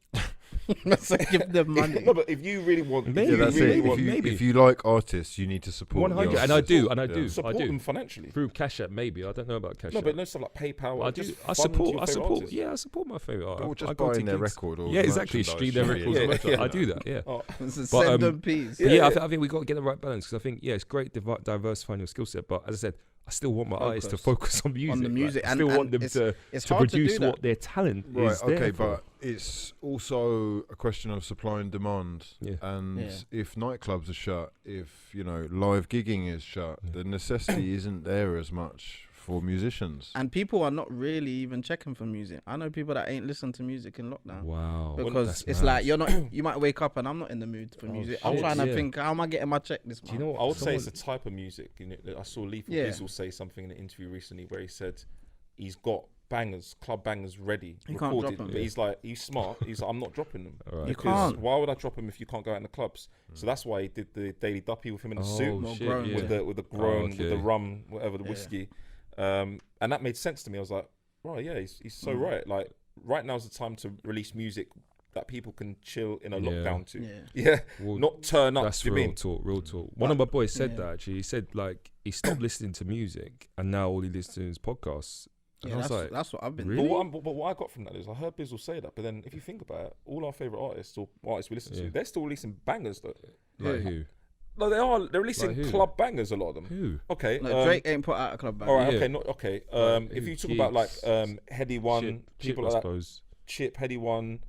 So give them money. No, but if you really want, Maybe, Yeah, that's maybe, it. If you, maybe. if you like artists, you need to support. the 100, and I artists. do, and I do. Yeah. support I do. them financially. Through Cash App, maybe. I don't know about Cash No, App. but no stuff like PayPal. I just do. I fund support. your I favourite support. artist. Yeah, I support my favorite artist. Or just I go to buying their gigs. record or Yeah, exactly. merchandise, Stream their yeah, records. yeah, or merchandise. yeah. I do that. Yeah. Oh, Send them peas. But yeah, I think we got to get the right balance because I think it's great diversifying your skill set, but as I said, I still want my artists to focus on music. On the music, I and- still and want them to it's hard to produce do that. what their talent Right, is there okay, for. but it's also a question of supply and demand. Yeah. And Yeah. if nightclubs are shut, if live gigging is shut, the necessity isn't there as much for musicians. And people are not really even checking for music. I know people that ain't listen to music in lockdown. Wow, Because that's it's mad. like you're not. You might wake up and I'm not in the mood for music. I'm shit, trying to yeah. think, how am I getting my check this month? Do you know what? I would say it's Someone- the type of music. You know, I saw Lethal Yeah. Bizzle say something in an interview recently where he said he's got bangers, club bangers ready, You can't recorded, drop 'em. but he's like, he's smart. He's like, I'm not dropping them. All right. You Because can't. why would I drop them if you can't go out in the clubs? So that's why he did the Daily Duppy with him in a suit, Oh More shit! grown, Yeah. with the groan, with the okay. rum, whatever, the whiskey, and that made sense to me. I was like, right, yeah, he's so right. Like right now's the time to release music that people can chill in a Yeah. lockdown to. Yeah. Yeah, Well, not turn up. That's do you real mean? talk, real talk. One of my boys said Yeah. that actually. He said like he stopped listening to music and now all he listens to is podcasts. And Yeah, I was like, that's what I've been really? But what I got from that is I heard Bizzle say that, but then if you think about it, all our favourite artists or artists we listen Yeah. to, they're still releasing bangers though. like Yeah. who? No, they are. They're releasing Like who? club bangers, a lot of them. Who? Okay. No, Drake ain't put out a club band. All right. Yeah. Okay. Not okay. Right, If who? you talk about like Gigs. Heady One, Chip, people I like that, suppose. Chip, Heady One,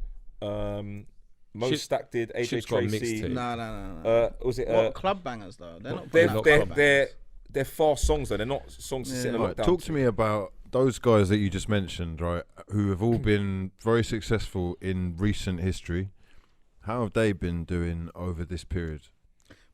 Mo Chip- Stack did, AJ Chip's got a Tracy. mixtape. No. Was it? What club bangers though? They're not. They're putting out they're- club they're bangers. they're fast songs though. They're not songs to sit in a Right, lockdown. talk to me about those guys that you just mentioned, right, who have all been very successful in recent history. How have they been doing over this period?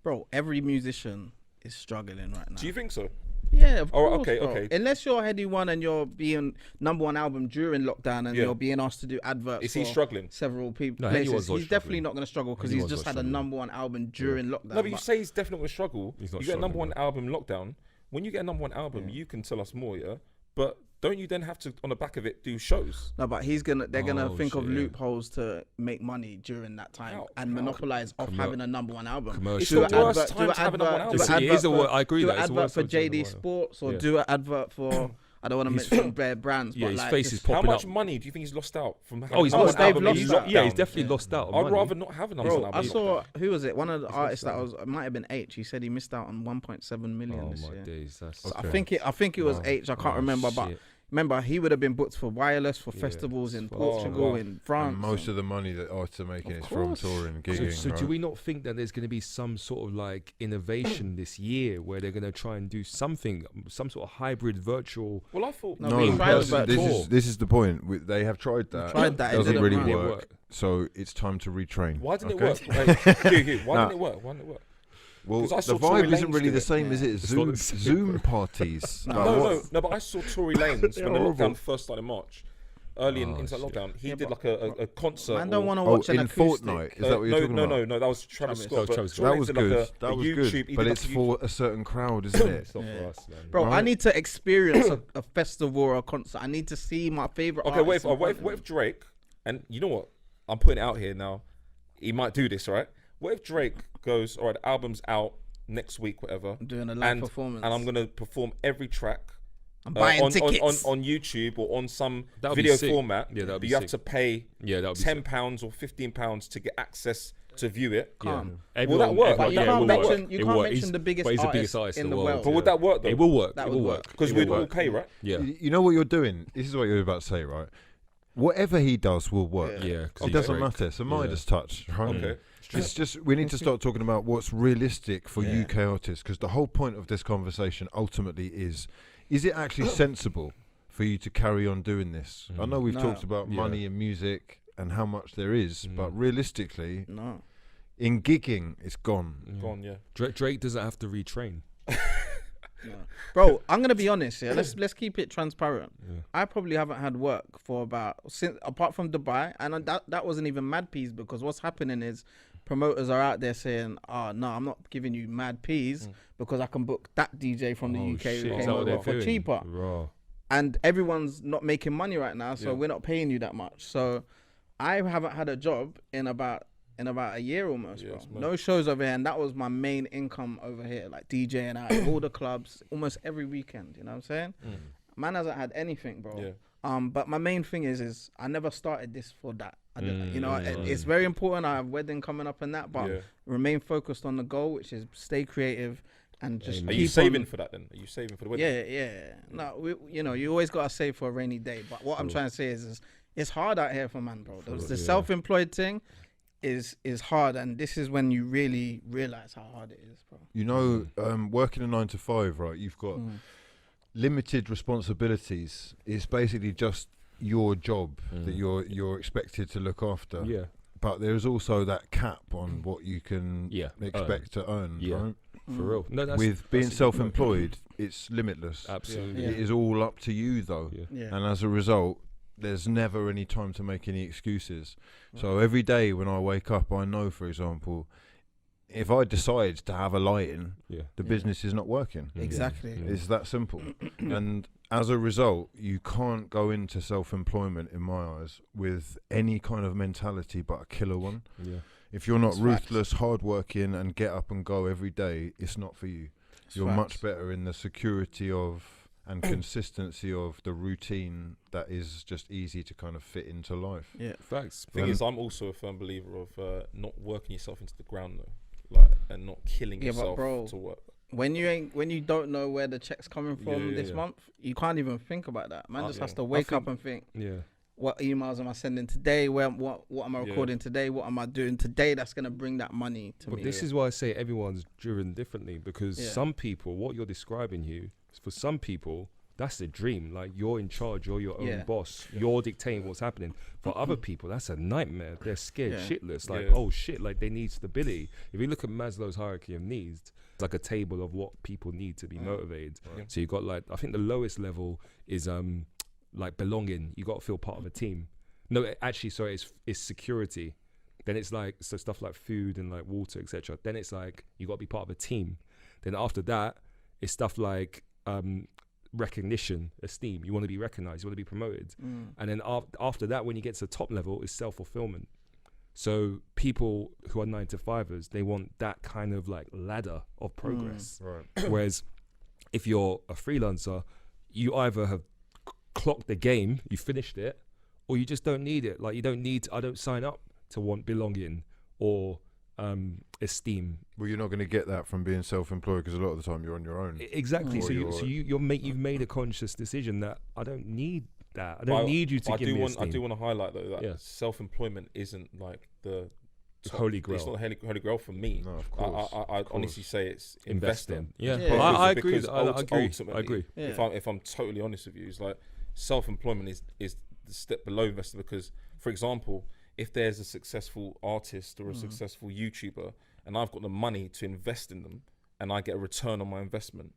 Bro, every musician is struggling right now. Do you think so? Yeah, of Oh, course. okay, bro. okay. Unless you're Heady One and you're being #1 album during lockdown and Yeah. you're being asked to do adverts. Is he for struggling? Several people. No, Heady places. One's not He's definitely struggling. not going to struggle because Heady he's One's just not had a struggling. #1 album during lockdown. No, but you say he's definitely going to struggle. He's not You get a number struggling, one album lockdown. When you get a #1 album, you can tell us more, yeah. But don't you then have to, on the back of it, do shows? No, but they're gonna Oh, think of shit, yeah. loopholes to make money during that time How? and monopolize off having a #1 album. Commercial. It's Do the an worst advert- time do to have a number one album. do It's- an it is advert a wor- for- I agree do that an it's the advert worst for time to have a JD number one. Sports or Yeah. do an advert for. I don't want to mention bare brands, Yeah, but his like face just- is How popping much up. money do you think he's lost out from having Oh, he's a number lost one they've album lost in out. Yeah, he's lockdown? definitely lost out on I'd money. rather not have a number Bro, one album. I in saw lockdown. who was it? One of the He's artists that lost was it might have been H. He said he missed out on 1.7 million Oh this my year. days, that's So I think it was Wow. H. I can't Oh, remember, but shit. remember, he would have been booked for wireless for festivals in Portugal, in France. And most of the money that artists are making is from touring, gigging. So right? do we not think that there's going to be some sort of like innovation this year where they're going to try and do something, some sort of hybrid virtual? Well, I thought No, we tried about this is the point. They have tried that. Tried that. It doesn't didn't really run. work. So it's time to retrain. why didn't okay? it work? Hugh, why didn't it work? Why didn't it work? Well, 'Cause I the saw Tory vibe isn't Lanez really do the it. same, is it? It's not the same. Zoom parties. Like, No, but I saw Tory Lanez when the horrible. lockdown first started in March. Early into shit. lockdown, he Yeah, did but- like a concert. Man don't want to Oh, watch an in acoustic. Fortnite. Is that what you're talking about? No, that was Travis Scott. but Travis Tory That Lanez was did good. like a That was YouTube, good. he But did it's like a for a certain crowd, isn't it? It's not for us, man. Bro, I Right. need to experience a festival or a concert. I need to see my favorite. Okay, wait. artists in front of What me. if Drake? And you know what? I'm putting it out here now. He might do this, right? What if Drake goes, all right, the album's out next week, whatever. I'm doing a live performance. And I'm gonna perform every track. I'm buying tickets. on YouTube or on some That would be video sick. format. Yeah, that would but be you have sick. to pay Yeah, that would be £10 or £15 to get access to view it. Calm. Will that work? But you Yeah, it can't will mention work. you It can't will. mention He's- the biggest but he's the artist biggest artist in the world. But would that work though? It will work. That It would will work. work. Because It we'd will all work. pay, right? Yeah. You know what you're doing? This is what you're about to say, right? Whatever he does will work. Yeah. 'cause It he's doesn't Drake. matter. It's a Midas Yeah. touch, right? Okay. It's just we need to start talking about what's realistic for Yeah. UK artists, because the whole point of this conversation ultimately is it actually sensible for you to carry on doing this? I know we've No. talked about Yeah. money in music and how much there is, but realistically, No. in gigging, it's gone. Gone, yeah. Drake doesn't have to retrain. No. Bro, I'm gonna be honest. Yeah, let's keep it transparent. Yeah. I probably haven't had work for since apart from Dubai, and that wasn't even mad peas, because what's happening is promoters are out there saying, "Oh no, I'm not giving you mad peas because I can book that DJ from the Oh, UK shit. who Is came that what over they're for doing? cheaper." Raw. And everyone's not making money right now, so Yeah. we're not paying you that much. So I haven't had a job in about a year almost, Yeah, bro. it's mad. No shows over here, and that was my main income over here, like DJing out at all the clubs almost every weekend. You know what I'm saying? Man hasn't had anything, bro. Yeah. But my main thing is I never started this for that. It's very important. I have wedding coming up and that, but Yeah. remain focused on the goal, which is stay creative and just Amen. Are keep you saving on- for that then? Are you saving for the wedding? yeah. No, you always gotta save for a rainy day. But what I'm trying to say is it's hard out here for man, bro. The self-employed thing is hard, and this is when you really realize how hard it is, bro. You know, working a 9 to 5, right? You've got limited responsibilities. It's basically just your job that you're expected to look after. Yeah. But there's also that cap on what you can Yeah, expect to earn. Yeah. Right? For real. No, that's With being that's a good point. self-employed, it's limitless. Absolutely. It is all up to you, though. Yeah. Yeah. And as a result, there's never any time to make any excuses. So every day when I wake up, I know, for example, if I decide to have a light-in, Yeah. the business is not working. Exactly. Yeah. It's that simple. And as a result, you can't go into self-employment, in my eyes, with any kind of mentality but a killer one. Yeah. If you're not That's facts. ruthless, hardworking, and get up and go every day, it's not for you. You're much facts. better in the security of and consistency of the routine that is just easy to kind of fit into life. Yeah. Facts. Thing Um, is, I'm also a firm believer of not working yourself into the ground though, like, and not killing Yeah, but yourself bro, to work. When you don't know where the check's coming from this yeah. month, you can't even think about that. Man just Yeah. has to wake think- up and think, Yeah. what emails am I sending today? What am I Yeah. recording today? What am I doing today that's gonna bring that money to But me? this is why I say everyone's driven differently, because Yeah. some people, what you're describing here, for some people, that's the dream. Like, you're in charge, you're your own Yeah. boss, you're dictating what's happening. For other people, that's a nightmare. They're scared Yeah. shitless. Like, Yeah. oh shit, like they need stability. If you look at Maslow's hierarchy of needs, it's like a table of what people need to be motivated. Right. So you got, like, I think the lowest level is like belonging. You got to feel part of a team. No, actually, sorry, it's security. Then it's like, so stuff like food and like water, etc. Then it's like you got to be part of a team. Then after that, it's stuff like recognition, esteem. You want to be recognized, you want to be promoted. And then after that, when you get to the top level, is self-fulfillment. So people who are 9 to 5ers, they want that kind of like ladder of progress. Right. Whereas if you're a freelancer, you either have clocked the game, you finished it, or you just don't need it. Like, you don't need, I don't sign up to want belonging or esteem. Well, you're not going to get that from being self-employed because a lot of the time you're on your own. Exactly. Or You've made a conscious decision that I don't need that. I don't need you to give me esteem. I do want to highlight though that self-employment isn't like the holy grail. It's not the holy grail for me. No, of course. I honestly say it's investing. Yeah, I agree. I agree. Yeah. If I'm totally honest with you, it's like self-employment is the step below investing, because, for example, if there's a successful artist or a successful YouTuber and I've got the money to invest in them and I get a return on my investment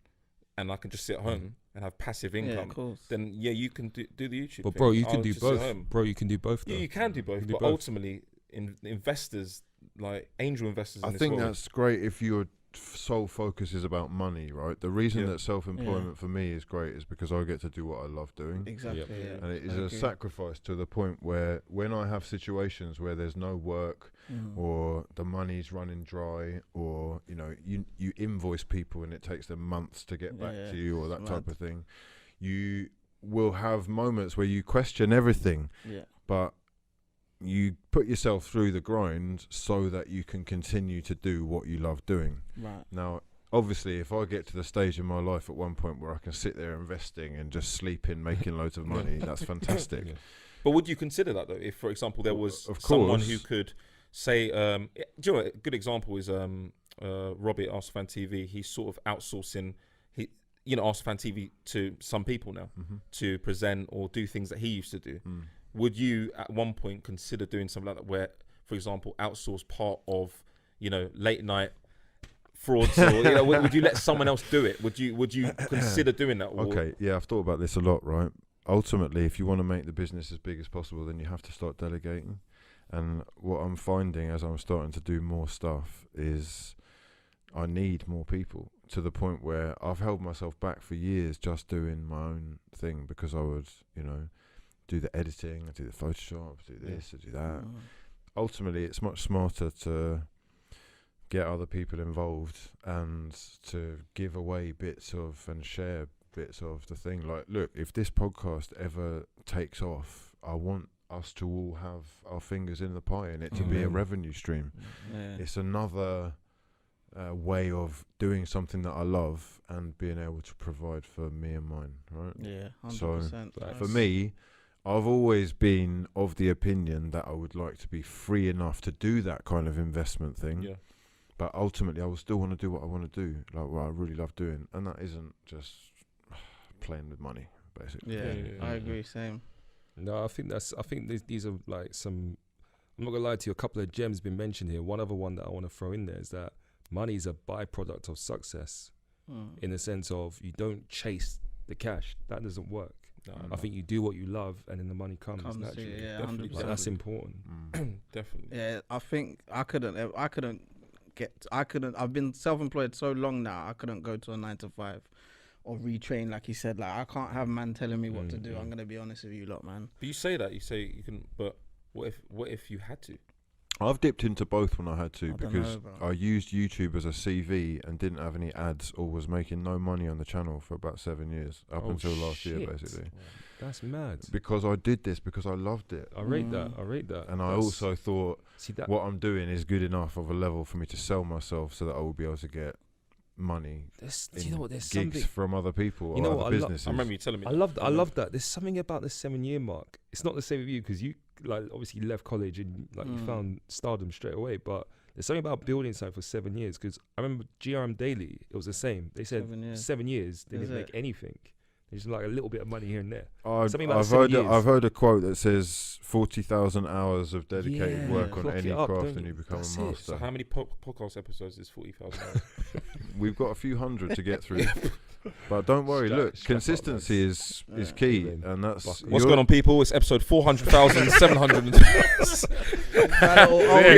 and I can just sit at home and have passive income, then you can do the YouTube But thing. bro, you can do both. Bro, you can do both. Yeah, you can do both, but ultimately, investors, like angel investors, I think that's great if your sole focus is about money, right? The reason that self-employment for me is great is because I get to do what I love doing. Exactly. And it is a sacrifice to the point where when I have situations where there's no work or the money's running dry, or you invoice people and it takes them months to get back to you, or that type of thing, you will have moments where you question everything, but you put yourself through the grind so that you can continue to do what you love doing. Right. Now, obviously, if I get to the stage in my life at one point where I can sit there investing and just sleeping, making loads of money, that's fantastic. But would you consider that though, if, for example, there was someone who could say, do you know, a good example is Robbie at Arsenal Fan TV. He's sort of outsourcing Arsenal Fan TV to some people now to present or do things that he used to do. Would you at one point consider doing something like that, where, for example, outsource part of, late night frauds, or would you let someone else do it? Would you consider doing that? Okay, yeah, I've thought about this a lot, right? Ultimately, if you want to make the business as big as possible, then you have to start delegating. And what I'm finding as I'm starting to do more stuff is I need more people, to the point where I've held myself back for years just doing my own thing, because I would, do the editing, I do the Photoshop, do this, I do that. Ultimately, it's much smarter to get other people involved and to give away bits of and share bits of the thing. Like, look, if this podcast ever takes off, I want us to all have our fingers in the pie and it to be a revenue stream. It's another way of doing something that I love and being able to provide for me and mine, right? Yeah, 100%. So for me, I've always been of the opinion that I would like to be free enough to do that kind of investment thing. Yeah. But ultimately, I will still want to do what I want to do, like what I really love doing, and that isn't just playing with money, basically. Yeah, I agree. Same. No, I think these are like some. I'm not gonna lie to you. A couple of gems been mentioned here. One other one that I want to throw in there is that money is a byproduct of success, in the sense of you don't chase the cash. That doesn't work. I think you do what you love, and then the money comes naturally. Yeah, 100%. Like, that's important. Definitely. Yeah, I think I've been self-employed so long now, I couldn't go to a 9 to 5 or retrain, like you said. Like, I can't have man telling me what to do. I'm gonna be honest with you lot, man. But you say that, you can, but what if you had to? I've dipped into both when I had to, because I used YouTube as a CV and didn't have any ads or was making no money on the channel for about 7 years, up until last year, basically. That's mad. Because I did this because I loved it. I rate that. And I also thought what I'm doing is good enough of a level for me to sell myself so that I will be able to get money. There's gigs something from other people or other businesses. I remember you telling me. I love that. There's something about the 7-year mark. It's not the same with you, because you obviously left college and you found stardom straight away. But there's something about building something for 7 years. Because I remember GRM Daily, it was the same. They said 7 years they didn't make anything. There's like a little bit of money here and there. I've heard a quote that says 40,000 hours of dedicated work on any craft and you become a master. So how many podcast episodes is 40,000 hours? We've got a few hundred to get through. But don't worry, look, consistency is key, and that's what's going on, people. It's episode 400,700. That's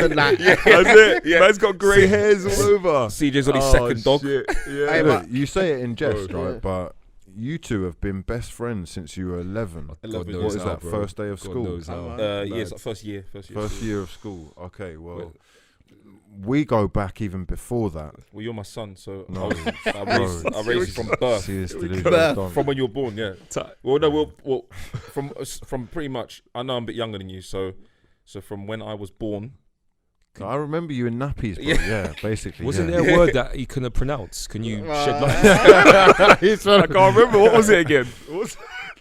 it. Man's got grey hairs all over. CJ's on his second dog. Yeah. Look, you say it in jest, right? But you two have been best friends since you were 11. What is that? Bro. First day of school? Yes, first year. First year of school. Okay, well. We go back even before that. Well, you're my son, so I raised you from birth. From when you were born, yeah. Well, from pretty much. I know I'm a bit younger than you, so from when I was born I remember you in nappies, bro. Yeah, basically. Wasn't yeah. there a word that he couldn't pronounce? Can you shed light? He's I can't remember. What was it again? What was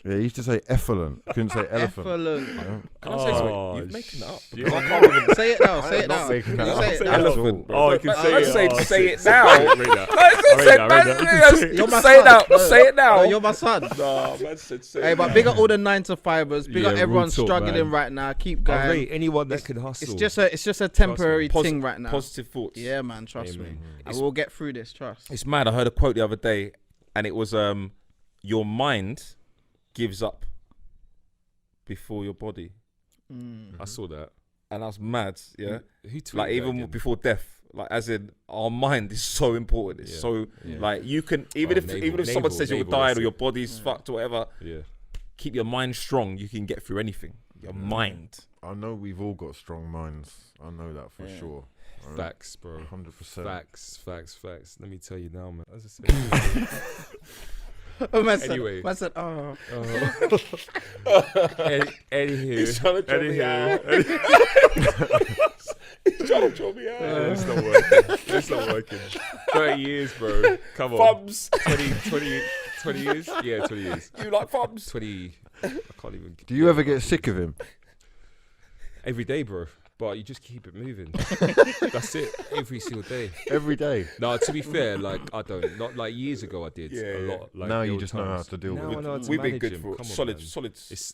Yeah, he used to say effluent. Couldn't say elephant. Effluent. Yeah. Can I say something? Oh, You're making it up. shit. Because I can't even Say it now. Say it not now. making that You up. say it Say now. elephant. Oh, you can Don't- say don't it. say- Oh, say it say now. Read that. No, I read that. You're my say it son. now. No. Say it now. Oh, you're my son. Nah, man said say Hey, it but now. big up all the 9-to-5ers. Big Yeah, up real everyone talk, struggling man. right now. Keep I going. rate anyone that can hustle. It's just a temporary Posi- thing right now. Positive thoughts. Yeah, man. Trust Amen. me. And we'll get through this. Trust. It's mad. I heard a quote the other day, and it was your mind gives up before your body, I saw that. and that's mad. Yeah, Who tweeted like that even again? before death, like as in our mind is so important. It's Yeah. so Yeah. like you can even Oh, if someone says you're navel, dying that's or your it. body's fucked or whatever, Yeah. keep your mind strong. You can get through anything. Your mind. I know we've all got strong minds. I know that for sure. Facts, bro. 100%. Facts. Let me tell you now, man. As I said, Anyway. Man said, oh. anywho, He's trying to draw me out. He's trying to draw me out. It's not working. It's not working. 30 years, bro. Come on. Thumbs. 20 years? Yeah, 20 years. You like thumbs? 20. I can't even. Do you ever get sick of him? Every day, bro. But you just keep it moving. That's it. Every single day. Every day. No, to be fair, like I don't. Not like years ago I did Yeah, a yeah. lot. Like Now the you old just know how times. to deal Now with I it. know how to We've been manage good him. for Come on, solid. man.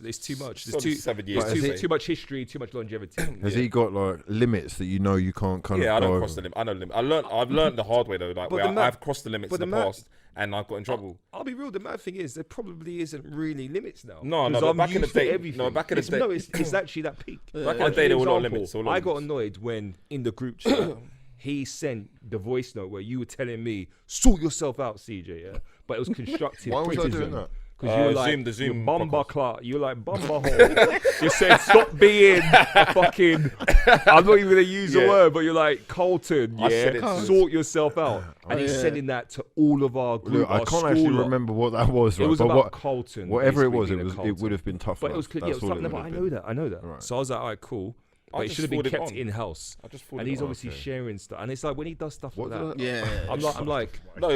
It's too much. There's solid too 7 years. But is too, it- too much history, too much longevity. Has he got like limits that you know you can't kind Yeah, I of go don't over? cross the limit. I know the limit. I've learned the hard way though. Like But where the ma- I've crossed the limits but in the the ma- past, and I've got in trouble. I'll be real. The mad thing is, there probably isn't really limits now. No, 'Cause but I'm back in the used to day- no, everything. back in the day- No, it's actually that peak. Back in I'll the day, give you there were an no example. limits. There were no I got limits. annoyed when in the group chat he sent the voice note where you were telling me sort yourself out, CJ. Yeah, but it was constructive Why was I criticism. doing that? Because you were like, Zoom, the Zoom you bumba podcast. clock. You were like bumba hole. You said stop being a fucking. I'm not even gonna use the Yeah. word, but you're like Colton. I Yeah, said it to- sort yourself out. And he's sending that to all of our group. Look, I our can't school actually lot. remember what that was. It Right? was but about what, Colton. whatever it basically was, being a it Colton. would have been tough. But it was enough. yeah, it That's was all something. would But I have know been. that. I know that. Right. So I was like, all right, cool. But it just should have been forwarded kept on. in house. I just And forwarded he's on. obviously Okay. sharing stuff. And it's like when he does stuff What like that. did Yeah. I'm like, No,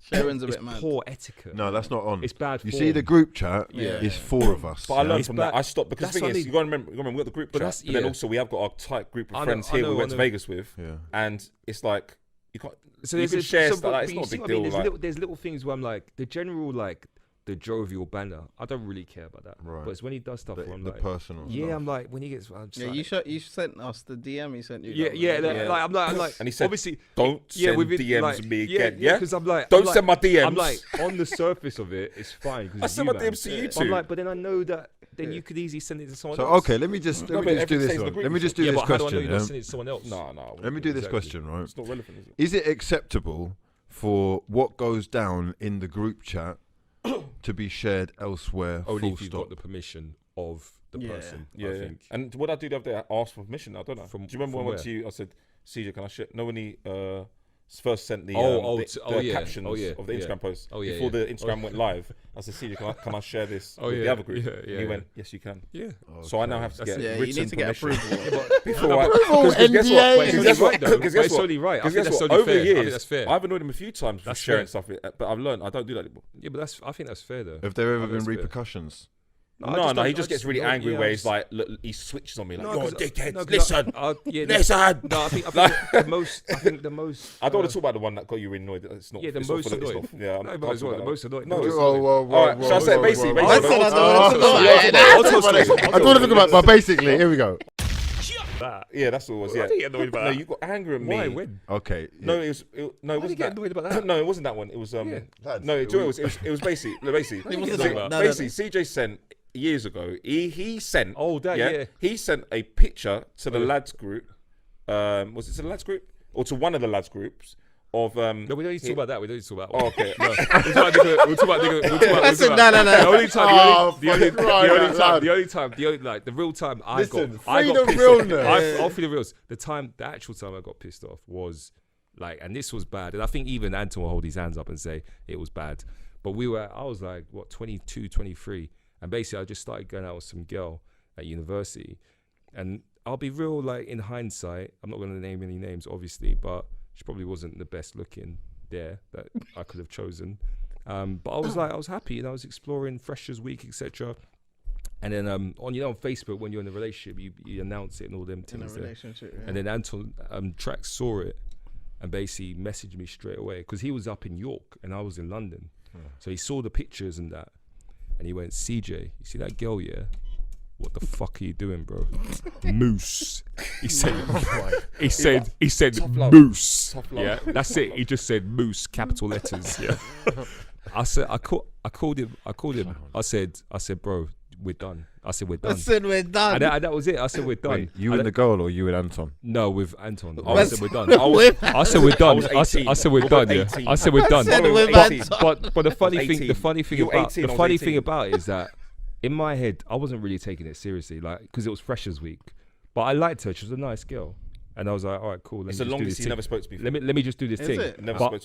Sharon's a it's bit mad. poor etiquette. No, that's not on. It's bad. You form. see, the group chat Yeah. is 4 of us. But I learned It's from bad. that. I stopped because That's the thing what I is, mean. you got to remember the group But chat. that's- But then yeah. also we have got our tight group of I know- friends I here know- we I went to know. Vegas with, Yeah. and it's like you can't. So You there's can a- share so stuff, like, but it's you not a see big what I mean? deal, like- There's little things where I'm like, the general like the jovial banner. I don't really care about that. Right. But it's when he does stuff where I'm The like, personal yeah, stuff. I'm like when he gets. I'm just Yeah, like, you sent us the DM he sent you. Yeah, like I'm like, And he said, obviously, Don't yeah, send within, DMs like, me again. Yeah, because I'm like, don't I'm like, send my DMs. I'm like, on the surface of it, it's fine. 'cause I it's send you, my man. DMs to you But I'm too. like, but then I know that then you could easily send it to someone So else. okay, let me just No, do but this everything stays in the one. group Let me just do Yeah, this but how do I know question. you're not yeah? sending it to someone else? No. Let me do this Exactly. question, right? It's not relevant, is it? Is it acceptable for what goes down in the group chat to be shared elsewhere? Only Full if you've stop. got the permission of the Yeah. person. Yeah, I yeah. think. And what I do the other day, I asked for permission now, don't I? From- Do you remember when from I went to where? you? I said, CJ, can I share? No, when he first sent the, Oh, the, to- the oh, yeah. captions Oh, yeah. of the Yeah. Instagram post Oh, yeah, before yeah. the Instagram went live. I said, CJ, can I share this Oh, with the yeah. other group? Yeah, And yeah, he yeah. went, yes, you can. Yeah. So I now have to That's get it. Yeah, you written need to get permission. approval. Before I, Approval, because guess NDA. what? But it's Because guess only what? right though. Because But guess it's what? only right. I Because think guess that's what? only Over fair. the I think years, that's fair. I've annoyed him a few times for That's sharing fair. stuff, but I've learned I don't do that anymore. Yeah, but I think that's fair though. Have there ever I think been that's fair. repercussions? No, he just gets really angry where he's like, look, he switches on me like, you're a dickhead. Listen, listen. No, I think the most. I think the most. I don't want to talk about the one that got you really annoyed. It's not. Yeah, the it's not most full of- it's annoying. not- Yeah, I'm No, not but as well, talking the about most annoying. No, the most it's- annoying. All right, shall I say basically? I said I don't want to talk about it. I'll tell you. I don't want to think about, but basically, here we go. that. Yeah, that's what it was. Yeah. I didn't get annoyed about No, that. you got angry at me. Why? When? Okay. No, it was. No, it I wasn't didn't get that. annoyed about that. No, it wasn't that one. It was. lads, No, it was. It was basically. It wasn't get that. about No, Basically, CJ sent years ago. He sent. Oh, that, yeah. He sent a picture to the lads group. Was it to the lads group or to one of the lads groups of? No, we don't need to talk about that. We don't need to talk about Oh, that. okay. No, we'll talk about I said, no. The only time, Oh, the only fucking right, lad. like the real time I Listen, got free the pissed realness. off. I'll feel the reals. The actual time I got pissed off was like, and this was bad. And I think even Anton will hold his hands up and say it was bad. But I was like, what, 22, 23. And basically I just started going out with some girl at university. And I'll be real, like, in hindsight, I'm not going to name any names, obviously, but she probably wasn't the best looking there that I could have chosen. But I was happy, and I was exploring Freshers Week, etc. And then on Facebook, when you're in a relationship, you announce it and all them things. In a relationship, yeah. And then Anton Trax saw it and basically messaged me straight away, because he was up in York and I was in London. So he saw the pictures and that, and he went, CJ, you see that girl, yeah? What the fuck are you doing, bro? Moose. He said, he said moose. Tough love. Yeah, that's it. He just said moose, capital letters. Yeah. I called him. I said, bro, we're done. I said, we're done. I said, we're done. And that was it. I said, we're done. Wait, you and the girl, or you and Anton? No, with Anton. I I said, we're done. I said, we're done. I said, we're done. Yeah. I said, we're done. But the funny thing about it is that in my head, I wasn't really taking it seriously, like, because it was Freshers Week. But I liked her. She was a nice girl. And I was like, all right, cool. It's the longest he never spoke to me. Let me just do this Is thing. it?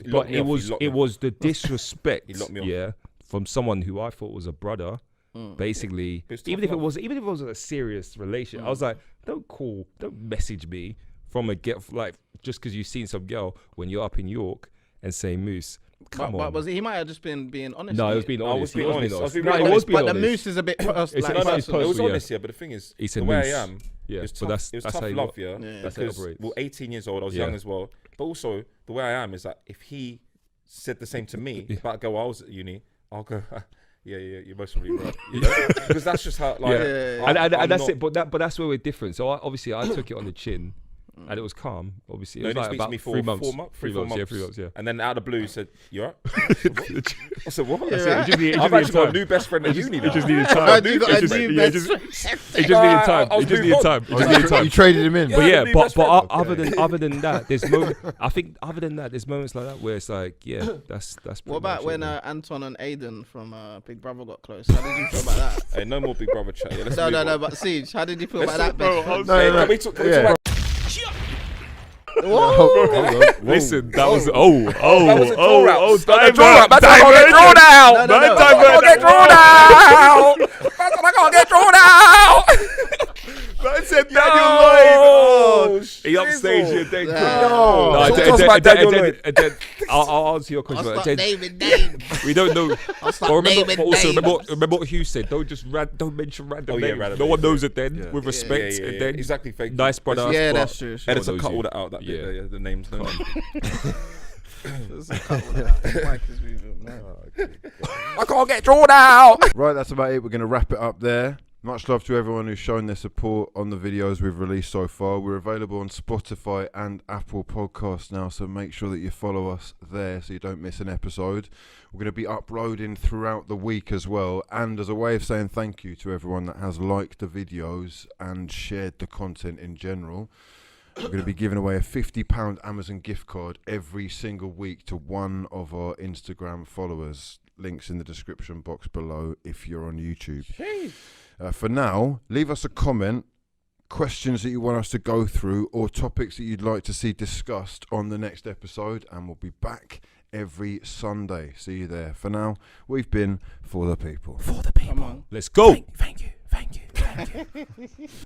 But it was the disrespect, He locked me off. yeah, from someone who I thought was a brother. Basically, even if it was a serious relation, I was like, don't message me from just because you've seen some girl when you're up in York and say moose. Come on. But he might have just been being honest. No, he was being honest. He was being honest. But the moose is a bit personal. It was honest, yeah. But the thing is, He said the way moose. I am, Yeah, it was but tough. It was tough love, yeah. That's how it Because operates. 18 years old, I was young as well. But also, the way I am is that if he said the same to me about a girl I was at uni, I'll go, yeah, you're most probably right. You know? Because that's just how, like, and that's it. But that's where we're different. So I took it on the chin, and it was calm. Obviously, it was like about 3 months. 3 months. Yeah, 3 months. Yeah. And then out of the blue, he said, "You alright?" I said, "What?" I've actually got a new best friend at uni now. It just needed time. You got a new best friend. It just needed time. It just needed time. It just needed time. You traded him in. But yeah, new but best friend. other than that, there's moments. I think other than that, there's moments like that where it's like, yeah, that's. What about when Anton and Aiden from Big Brother got close? How did you feel about that? Hey, no more Big Brother chat. Yeah, let's move No. on. But Siege, how did you feel about that? Best friend? Can we talk about Listen, that was that was a draw out. time That's how I get drawn out. No. I get drawn out. That's how I get drawn out. Man said No. Daniel Lloyd. He upstaged you then. No. Talk to us about Daniel Lloyd. And then I'll answer your question. I'll Then start naming names. we don't know. I'll start But naming names. remember what Hugh said. Don't mention random names. random No one names, knows it then. With respect, Yeah, and then exactly. Fake. nice brother. Yeah, but that's true. Editor, knows cut you. all that out. That bit, Yeah. the names. No. I can't get drawn out. Right, that's about it. We're going to wrap it up there. Much love to everyone who's shown their support on the videos we've released so far. We're available on Spotify and Apple Podcasts now, so make sure that you follow us there so you don't miss an episode. We're going to be uploading throughout the week as well. And as a way of saying thank you to everyone that has liked the videos and shared the content in general, we're going to be giving away a £50 Amazon gift card every single week to one of our Instagram followers. Links in the description box below if you're on YouTube. For now, leave us a comment, questions that you want us to go through, or topics that you'd like to see discussed on the next episode, and we'll be back every Sunday. See you there. For now, we've been For the People. For the People. Come on. Let's go. Thank you.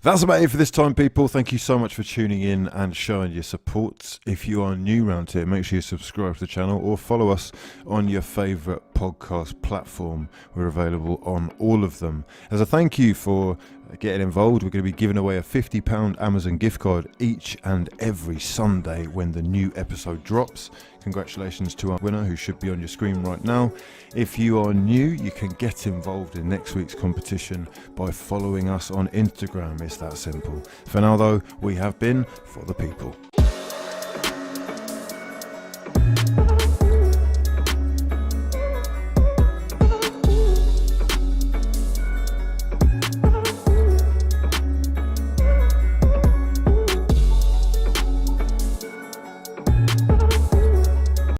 That's about it for this time, people. Thank you so much for tuning in and showing your support. If you are new around here, make sure you subscribe to the channel or follow us on your favourite podcast platform. We're available on all of them. As a thank you for getting involved, we're going to be giving away a £50 Amazon gift card each and every Sunday when the new episode drops. Congratulations to our winner, who should be on your screen right now. If you are new, you can get involved in next week's competition by following us on Instagram. It's that simple. For now, though, we have been For the People.